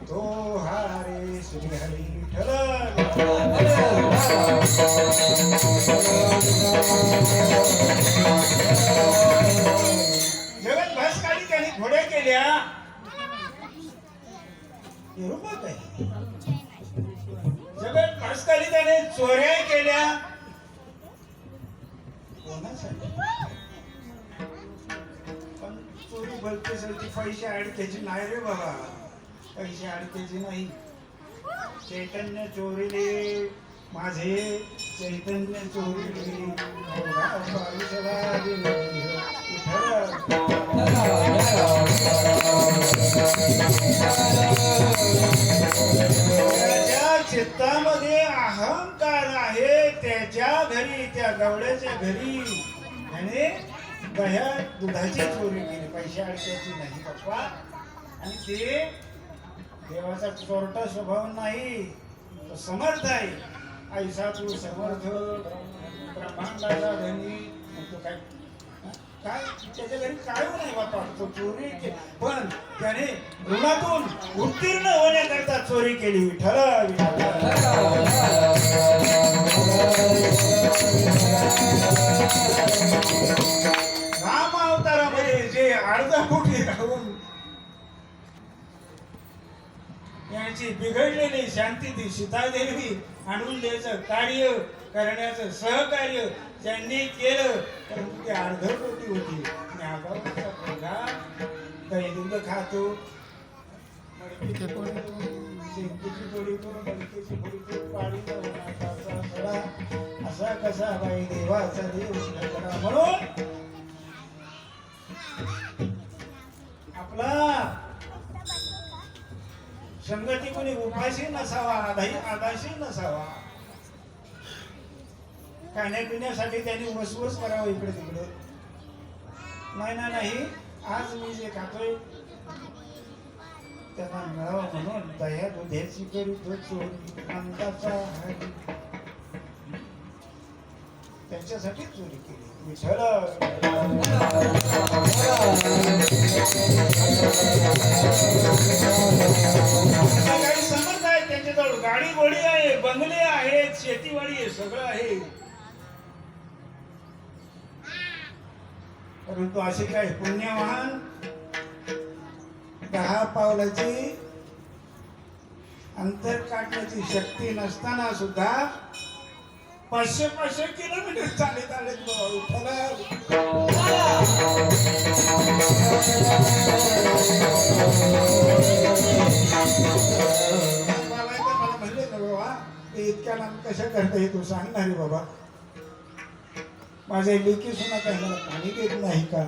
तो हारे श्री हरी जगत भासकाली त्याने घोड्या केल्या हे रूपक आहे. जगत भासकाली त्याने चोऱ्या केल्या कोणासाठी? पण चोरी भलतेसाठी पैसे अडक्याची नाही रे बाबा, पैसे अडक्याची नाही. चैतन्य चोरीले माझे चैतन्य चोरीले त्याच्या चित्तामध्ये अहंकार आहे. त्याच्या घरी त्या गवड्याच्या घरी त्याने दह्या दुधाची चोरी केली, पैसे अडक्याची नाही बाप्पा. आणि ते देवाचा चोरटा स्वभाव नाही, तो समर्थ आहे. ऐसा तू समर्थ ब्रह्मांडाचा धनी. तो काय काय त्याच्या घरी काय नाही बापा, तो चोरी पण त्याने ऋणातून उत्तीर्ण होण्याकरता चोरी केली. विठ्ठल राम अवतारामध्ये जे अर्धा फुटी राहून याची बिघडलेली शांती ती सीतादेवी आणून द्यायचं कार्य करण्याचं सहकार्य त्यांनी केलं. परंतु ते अर्धपोटी होती. दूध खातो शेंगीची पोळी करून हलकीची पोळी करून पाडी सडा असा कसा बाई देवाचा देव करा. म्हणून आपला संगती कोणी उपाशी नसावा, आदाशी नसावा. खाण्यापिण्यासाठी त्यांनी वसवस करावं इकडे तिकडे. नाही आज मी जे खातोय त्यांना मिळावं म्हणून दह्या दुधाची करी तो चोरी अंताचा त्यांच्यासाठी चोरी केली. विठ्ठल काही समर्थ आहे त्यांच्याजवळ, गाडी गोडी आहे, बंगले आहेत, शेतीवाडी आहे, सगळं आहे. परंतु असे काय पुण्यवान 10 पावलाची अंतर काढण्याची शक्ती नसताना सुद्धा 500 किलोमीटर चालत आलेत बाबा. मला म्हणले ना बाबा इतक्या लांब कशा करता येतो सांगणार रे बाबा. माझ्या लेकी सुना काय मला पाणी देत नाही का?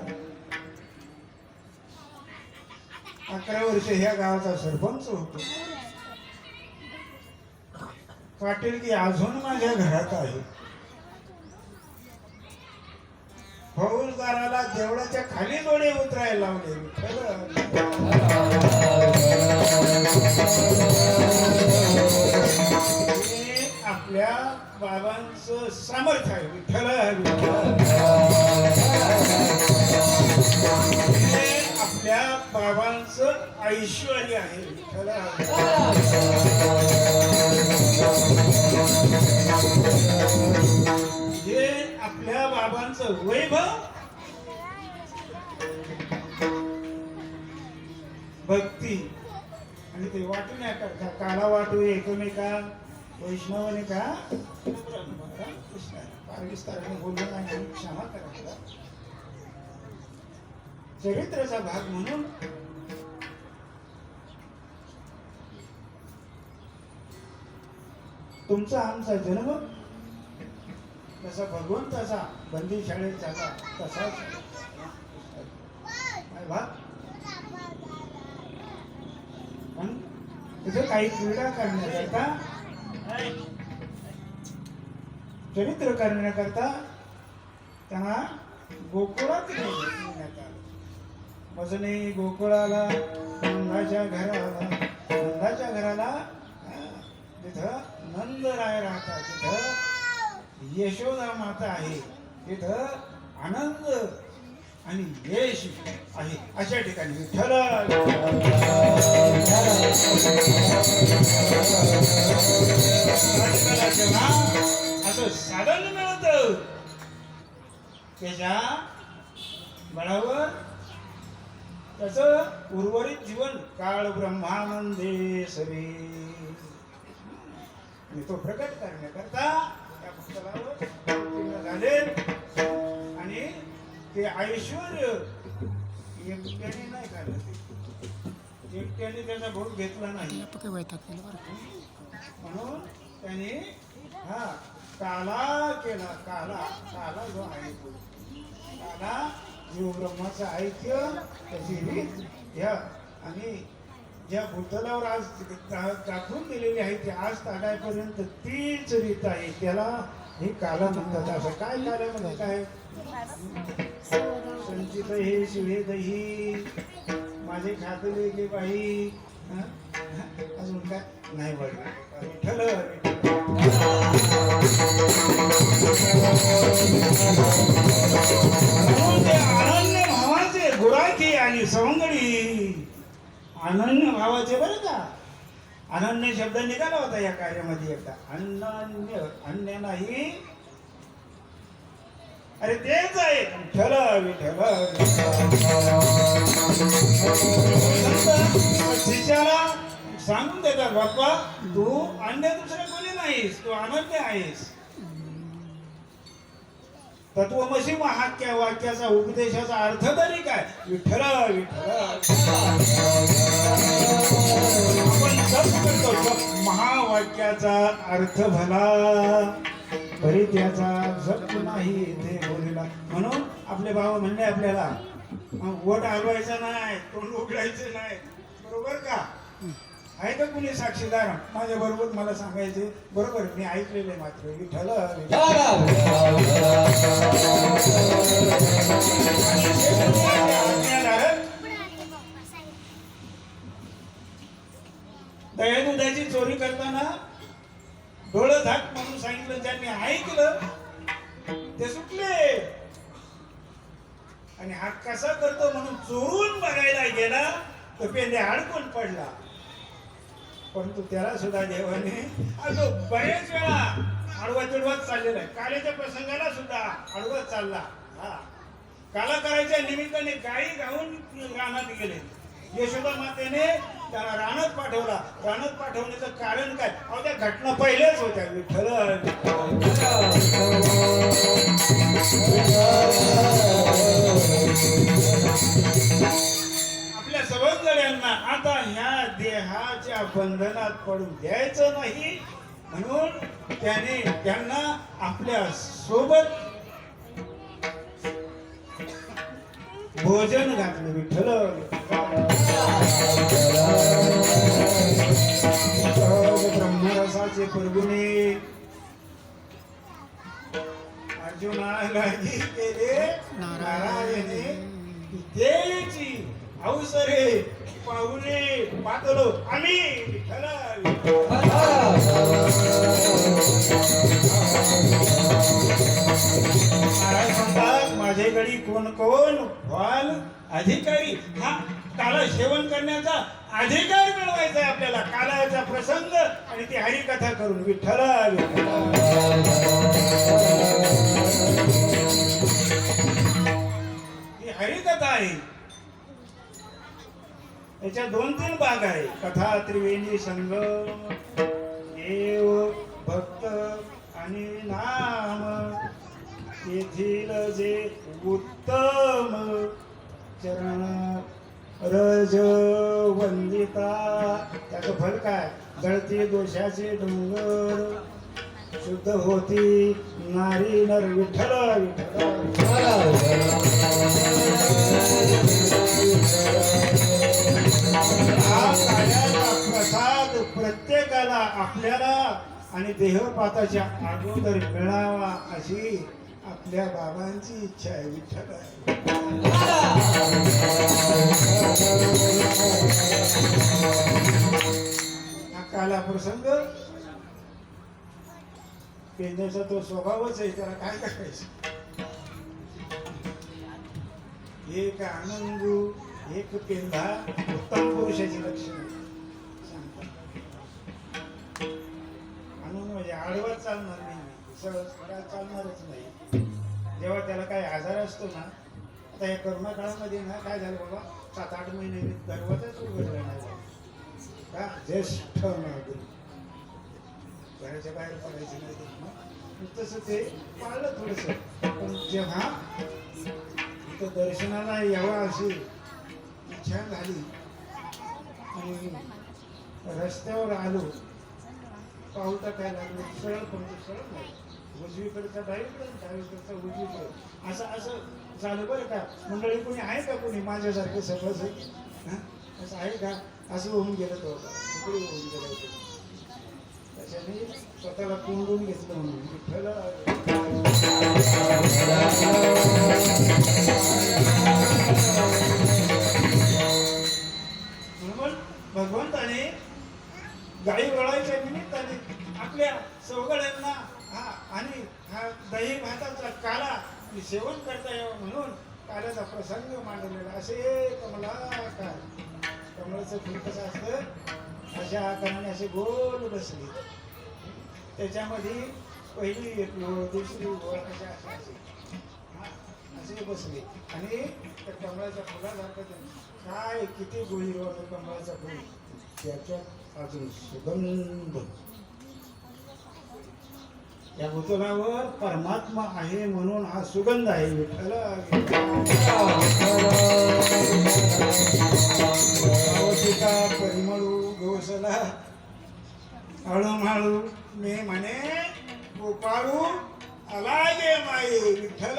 11 वर्ष ह्या गावाचा सरपंच होतो. पाटील की अजून माझ्या घरात आहे. फौजदाराला देवळाच्या खाली जोडे उतरायला लावले. आपल्या बाबांचं सामर्थ्य आहे. विठ्ठल आपल्या बाबांचं ऐश्वर्य आहे. विठ्ठल हे आपल्या बाबांचं वैभव भक्ती. आणि ते वाटण्याकरता काला वाटू एकमेका वैष्णवने का कृष्ण पारविस्ताराने बोललो नाही, क्षमा करा. चरित्राचा भाग म्हणून तुमचा आमचा जन्म जसा भगवंताचा बंदी शाळेत झाला तसाच पण तिथे काही क्रीडा करण्याकरता चरित्र करण्याकरता त्यांना गोकुळात नेण्यात आलं. वजने गोकुळाला नंदाच्या घराला तिथं नंदराय राहतात, तिथं यशोदा माता आहे, तिथं आनंद आणि यश आहे अशा ठिकाणी विठ्ठल जेव्हा असं साधन मिळत त्याच्या बळावर त्याच उर्वरित जीवन काळ ब्रह्मानंदे सरी आणि तो प्रकट करण्याकरता त्या पुस्तकावर उत्तीर्ण झाले आणि ते ऐश्वर एकट्याने नाही काढलं ते एकट्याने त्याचा भोग घेतला नाही म्हणून त्याने हा काला केला काला काला जो आहे तो काला जीव ब्रह्माचं ऐक्य त्याची रीत ह्या आणि ज्या भूतलावर आज टाकून दिलेली आहे ती आज तागायपर्यंत तीच रीत आहे त्याला हे काला म्हणतात असं काय काल्यामध्ये काय संचित हे शिवे दही माझे खातले गे बाई अजून काय नाही बरं विठ्ठल अनन्य भावाचे गुराखी आणि सवंगडी अनन्य भावाचे बरं का अनन्य शब्द निघाला होता या कार्यामध्ये एकदा अनन्य अन्य नाही अरे तेच आहे विठ्ठल विठ्ठल शिष्याला सांगून देतात बाप्पा तू अन्य दुसरं कोणी नाहीस तू अनन्य आहेस तत्वमसी महाक्या वाक्याचा उपदेशाचा अर्थ तरी काय विठ्ठल विठ्ठल आपण जप करतो जप महावाक्याचा अर्थ भला तरी त्याचा जप नाही ते बोलीला म्हणून आपले बाबा म्हणले आपल्याला वट हलवायचा नाही तोंड उघडायचं नाही बरोबर का आहे का कुणी साक्षीदार माझ्या बरोबर मला सांगायचे बरोबर मी ऐकलेले मात्र विठ्ठल दया दुधाची चोरी करताना डोळं झाक म्हणून सांगितलं ज्यांनी ऐकलं ते सुटले आणि हा कसा करतो म्हणून चोरून बघायला गेला तर पेंडे अडकून पडला परंतु त्याला सुद्धा देवाने अजून बरेच वेळा आडवा चिडवत चाललेला आहे कालेच्या प्रसंगाला सुद्धा आडवत चालला हा काला करायच्या निमित्ताने गाई गाऊन रानात गेले यशोदा मातेने त्याला रानात पाठवला रानात पाठवण्याचं कारण काय अहो त्या घटना पहिलेच होत्या विठ्ठल आपल्या सवंगड्यांना आता ह्या देहाच्या बंधनात पडून द्यायचं नाही म्हणून त्याने त्यांना आपल्या सोबत भोजन घातलं विठ्ठल ब्रह्मरसाचे परगुणे अर्जुनाला केले नारायणे देची अवसरे पाहुणे पातलो आम्ही विठ्ठल महाराज म्हणतात माझे गडी कोण कोण व्हाल अधिकारी हा काला सेवन करण्याचा अधिकार मिळवायचा आहे आपल्याला कालाचा प्रसंग आणि ती हरिकथा करून विठ्ठल ही हरिकथा आहे याच्या 2-3 भाग आहे कथा त्रिवेणी संगम देव भक्त आणि नाम येथील जे उत्तम चरण रज वंदिता त्याचं फल काय जळते दोषाचे डोंगर शुद्ध होती नारी नर विठ्ठल हा काळ्याचा प्रसाद प्रत्येकाला आपल्याला आणि देहपाताच्या अगोदर मिळावा अशी आपल्या बाबांची इच्छा आहे विठ्ठल हा काला प्रसंग पेंड्याचा तो स्वभावच आहे त्याला काय करायचं एक आनंदू एक पेंढा उत्तम पुरुषाची लक्षणं सांगतात. आनंद म्हणजे आडवा चालणार नाही, सरळ चालणारच नाही. जेव्हा त्याला काही आजार असतो ना, आता या करोना काळामध्ये ना काय झालं बाबा, 7-8 महिने दरवाजाच उघडला नाही का, ज्येष्ठ नागरिक घराच्या बाहेर पडायचं नाही. मग तसं ते पाळलं थोडस. पण जेव्हा इथं दर्शनाला यावा अशी इच्छा झाली आणि रस्त्यावर आलो, पाऊल टाकायला लागलो, सरळ पण सरळ नाही, उजवीकडचा डावीकडे, डावीकडचा उजवीकडे, असं असं झालं बरं का. मंडळी कोणी आहे का, कोणी माझ्यासारखं सफस असं आहे का, असं होऊन गेलं तो तिकडे होऊन गेलं होतं. त्याच्याने स्वतःला कोंडून घेतलं म्हणून विठ्ठल म्हणून भगवंताने गाई वळायच्या निमित्ताने आपल्या सवगड्यांना आणि हा दही भाताचा काला सेवन करता यावं म्हणून काल्याचा प्रसंग मांडलेला. असे कमलाकार, कमळाचं फुल कसं असतं अशा आकाराने असे गोल बसले, त्याच्यामध्ये पहिली एक ओळ, दुसरी ओळ, अशा अशा असे बसले आणि त्या कमळाच्या फुलासारखं काय किती गोळी होतं कमळाचा फुल, त्याच्यात अजून सुगंध. या भूतलावर परमात्मा आहे म्हणून हा सुगंध आहे. विठ्ठल परिमळू गोसला हळूहळू मी म्हणे गोपाळू अलागे माई विठ्ठल.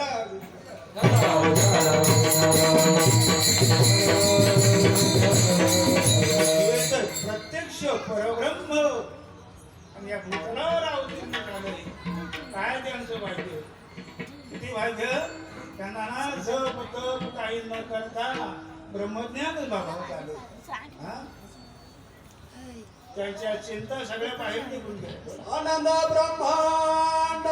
प्रत्यक्ष परब्रह्म आणि या भूतलावर अवतीर्ण झाले. काय त्यांचं भाग्य, किती भाग्य त्यांना ना, जप तप काही न करता ब्रह्मज्ञान भागवत आले. त्यांच्या चिंता सगळ्या बाहेर निघून गेल्या. आनंद ब्रह्मांड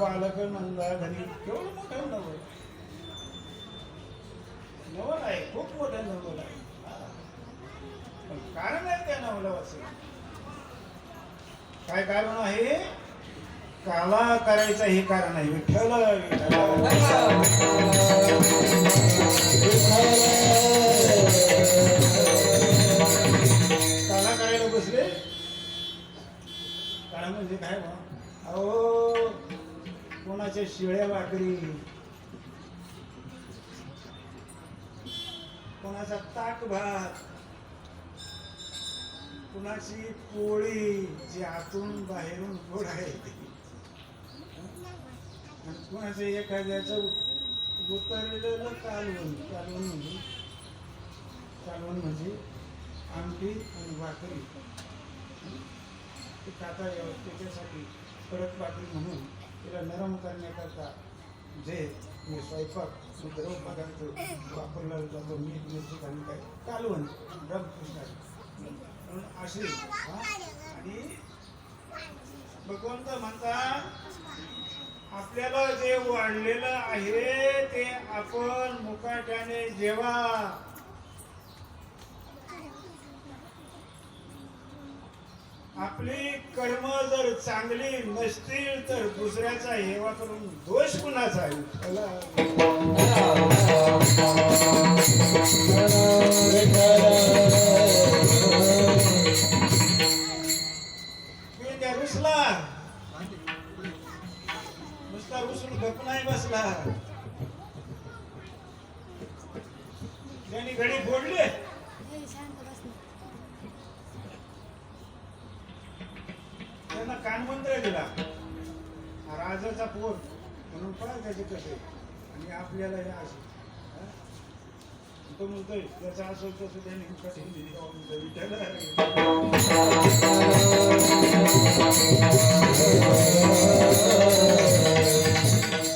बालक नंदाधरी. केवढं मोठं नवल, नवल आहे, खूप मोठं नवल आहे. पण कारण आहे त्या नवलाचं, काय कारण आहे, काला करायचं हे कारण आहे. विठ्ठल काला करायला बसले. काला म्हणजे काय बा, अहो कोणाच्या शिळ्या भाकरी, कोणाचा ताक भात, कोणाची पोळी जी आतून बाहेरून गोड आहे, कोणाचं एखाद्याचं उतरलेलं कालवण. कालवण म्हणजे आमटी आणि भाकरी ते खाता यावं त्याच्यासाठी परत भाकरी म्हणून तिला नरम करण्याकरता जे स्वयंपाक द्रव पदार्थ वापरला जातो, मीठ मिरची घालून काय कालवण रब म्हणून असे. आणि भगवंत म्हणतात आपल्याला जे वाढलेलं आहे ते आपण मुकाट्याने जेवा. आपली कर्म जर चांगली नसतील तर दुसऱ्याचा हेवा करून दोष कुणाचा आहे. त्या रुसला नुसता रुसून गप नाही बसला, त्यांनी घडी फोडली, त्यांना कानमंत्र दिले. राजाचा पोर म्हणून पहा त्याचे कसे आणि आपल्याला हे असे हा? तो म्हणतोय त्याचा असं तसं त्याने कठीण दिली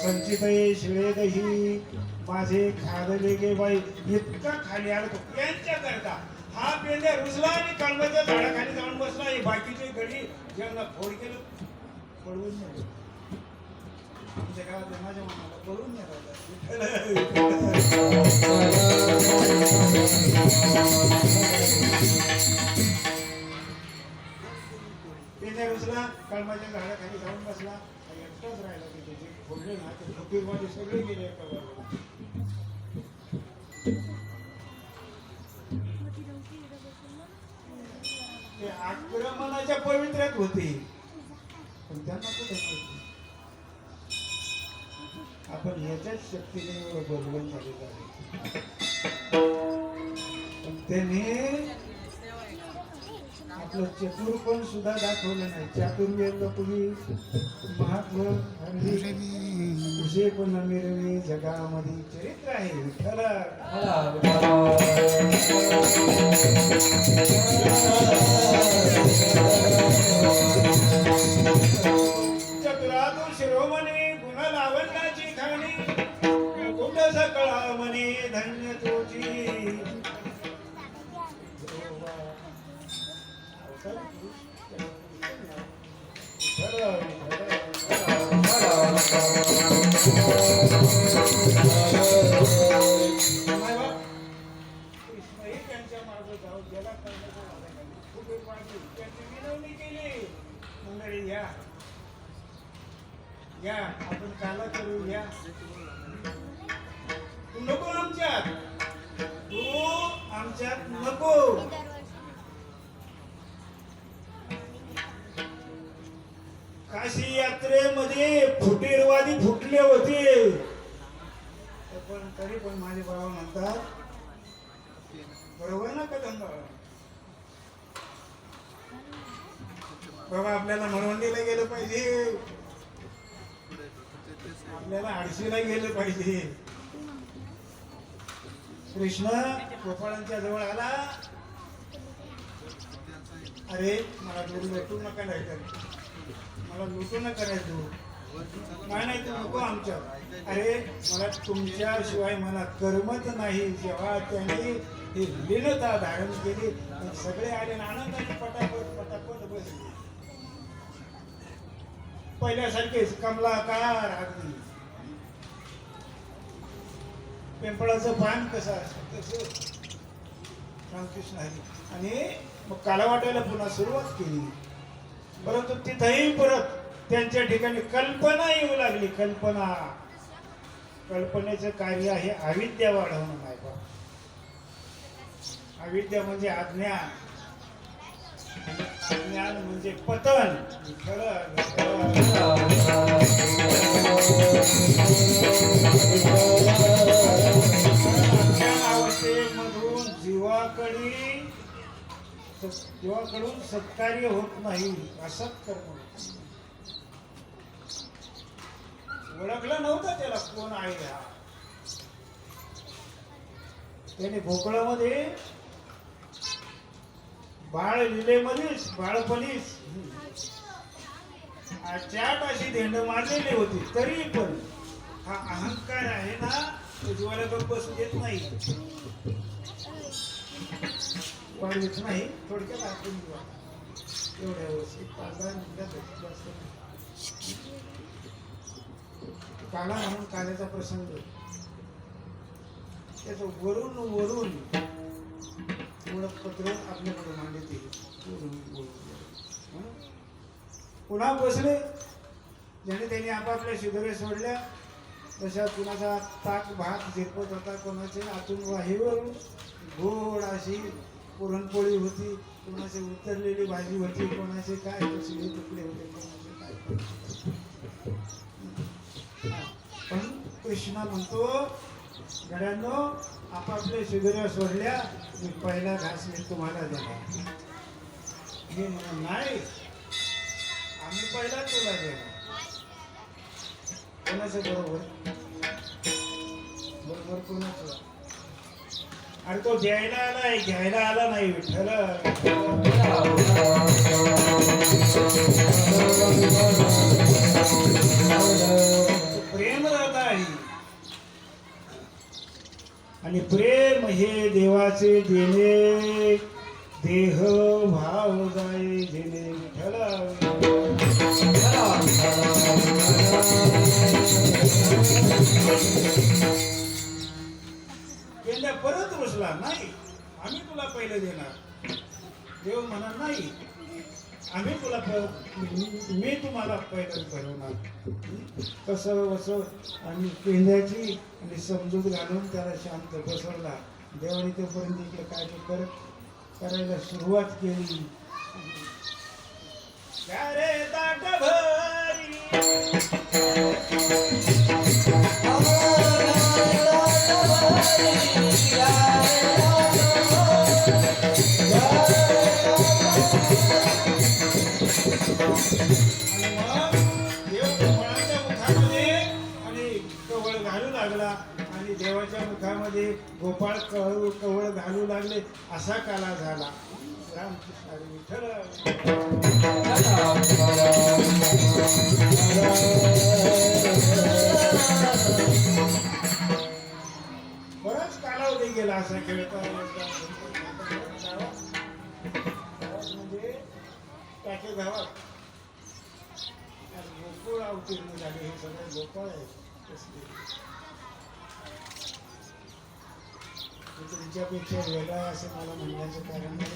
संचितये शिळे दही माझे खादले गे बाई इतका खाली आला तो यांच्या करता हा पेंड्या रुजला आणि कळवाच्या झाडाखाली जाऊन बसला हे बाकीचे गडी ज्यांना फोड केलं पळवून नाही आमच्या गावात माझ्या मनाला पळून नाही पेंड्या रुजला कळवाच्या झाडाखाली जाऊन बसला एकटाच राहिला की त्याचे फोडले ना ते फकीरवादी सगळे गेले एका बाजूला ते आक्रमणाच्या पवित्र्यात होते पण त्यांना कुठे माहिती आपण याच्याच शक्तीने बदलून झालेलं आहे पण त्याने आपलं चतुरपण सुद्धा दाखवलं नाही चातुर्य तुम्ही महत्व विषय पण मिरवी जगामध्ये चरित्र आहे विठ्ठल चतुरातूर शिरोमणी गुण लावण्याची खाणी कुंड सकळा मनी धन्य तुझी त्यांच्या मार्ग जाऊ गेला खूप त्यांची विनवणी केली मंडळी या या आपण काला करू या तू नको आमच्यात तू आमच्यात नको काशी यात्रेमध्ये फुटीरवादी फुटले होते पण तरी पण माझे बाबा म्हणतात बरोबर ना कदम बाबा आपल्याला मळवंडीला गेलं पाहिजे आपल्याला आळशीला गेलं पाहिजे कृष्ण गोपाळांच्या जवळ आला अरे मला दूर लुटू नका नाही मला लुटू नका नाही तू नाही तू नको आमच्या अरे मला तुमच्याशिवाय मला करमत नाही जेव्हा त्याने ही लीनता धारण केली सगळे आले आनंदाने पटापट पटापट बसले पहिल्यासारखेच कमलाकार अगदी पिंपळाचं पान कसं असतं तसं रामकृष्ण हरी आणि मग काला वाटायला पुन्हा सुरुवात केली परंतु तिथंही परत त्यांच्या ठिकाणी कल्पना येऊ लागली कल्पनेचं कार्य आहे अविद्या वाढवणं नाही बा अविद्या म्हणजे अज्ञान अज्ञान म्हणजे पतन अवस्थेमधून जीवाकडून सत्कार्य होत नाही असत कर्म ओळखलं नव्हतं त्याला कोण आहे हा त्याने गोकुळामध्ये बाळ लिलेमध्येच बाळपणीच चाट अशी धेंड मारलेली होती तरी पण हा अहंकार आहे ना तो जीवाला गप्प बसू देत नाही वाढवीत नाही थोडक्यात आपण एवढ्या वर्षी 5-10 मिनिटात काला म्हणून काल्याचा प्रसंग त्याच वरून ओळखपत्र आपल्याकडे मांडते पुन्हा बसले ज्याने त्यांनी आपापल्या शिदोऱ्या सोडल्या तशा कुणाचा ताक भात झिरपत होता कोणाचे आतून वाहीवर गोड अशी पुरणपोळी होती कोणाची उतरलेली भाजी होती कोणाचे काय कसले तुकडे होते कोणाचे काय पण कृष्णा म्हणतो गड्यांनो आपापल्या शिदोऱ्या सोडल्या मी पहिला घास मी तुम्हाला देणार मी म्हणून नाही आम्ही पहिला तुला देणार कोणाचं बरोबर बरोबर कोणाचं अरे तो द्यायला आलाय घ्यायला आला नाही विठ्ठल प्रेम राहत आहे आणि प्रेम हे देवाचे देणे देह भाव जाय देणे विठ्ठल गेल्या परत बसला नाही आम्ही तुला पहिलं देणार देव म्हणा नाही आम्ही तुला मी तुम्हाला पहिलं भरवणार कसं वसं आणि पेंड्याची आणि समजूत घालून त्याला शांत बसवला देवाने तोपर्यंत इकडे काय ते करायला सुरुवात केली रे ताट भरी कवळ घालू लागला आणि देवाच्या मुखामध्ये गोपाळ कवळ घालू लागले असा काला झाला रामकृष्ण हरी विठ्ठल बराच कालावधी गेला असा खेळता म्हणजे त्याच्या गावात गोकुळ अवतीर्ण झाले हे सगळे गोपाळ आहेत तुमच्यापेक्षा वेगळा असं मला म्हणण्याचं कारण नाही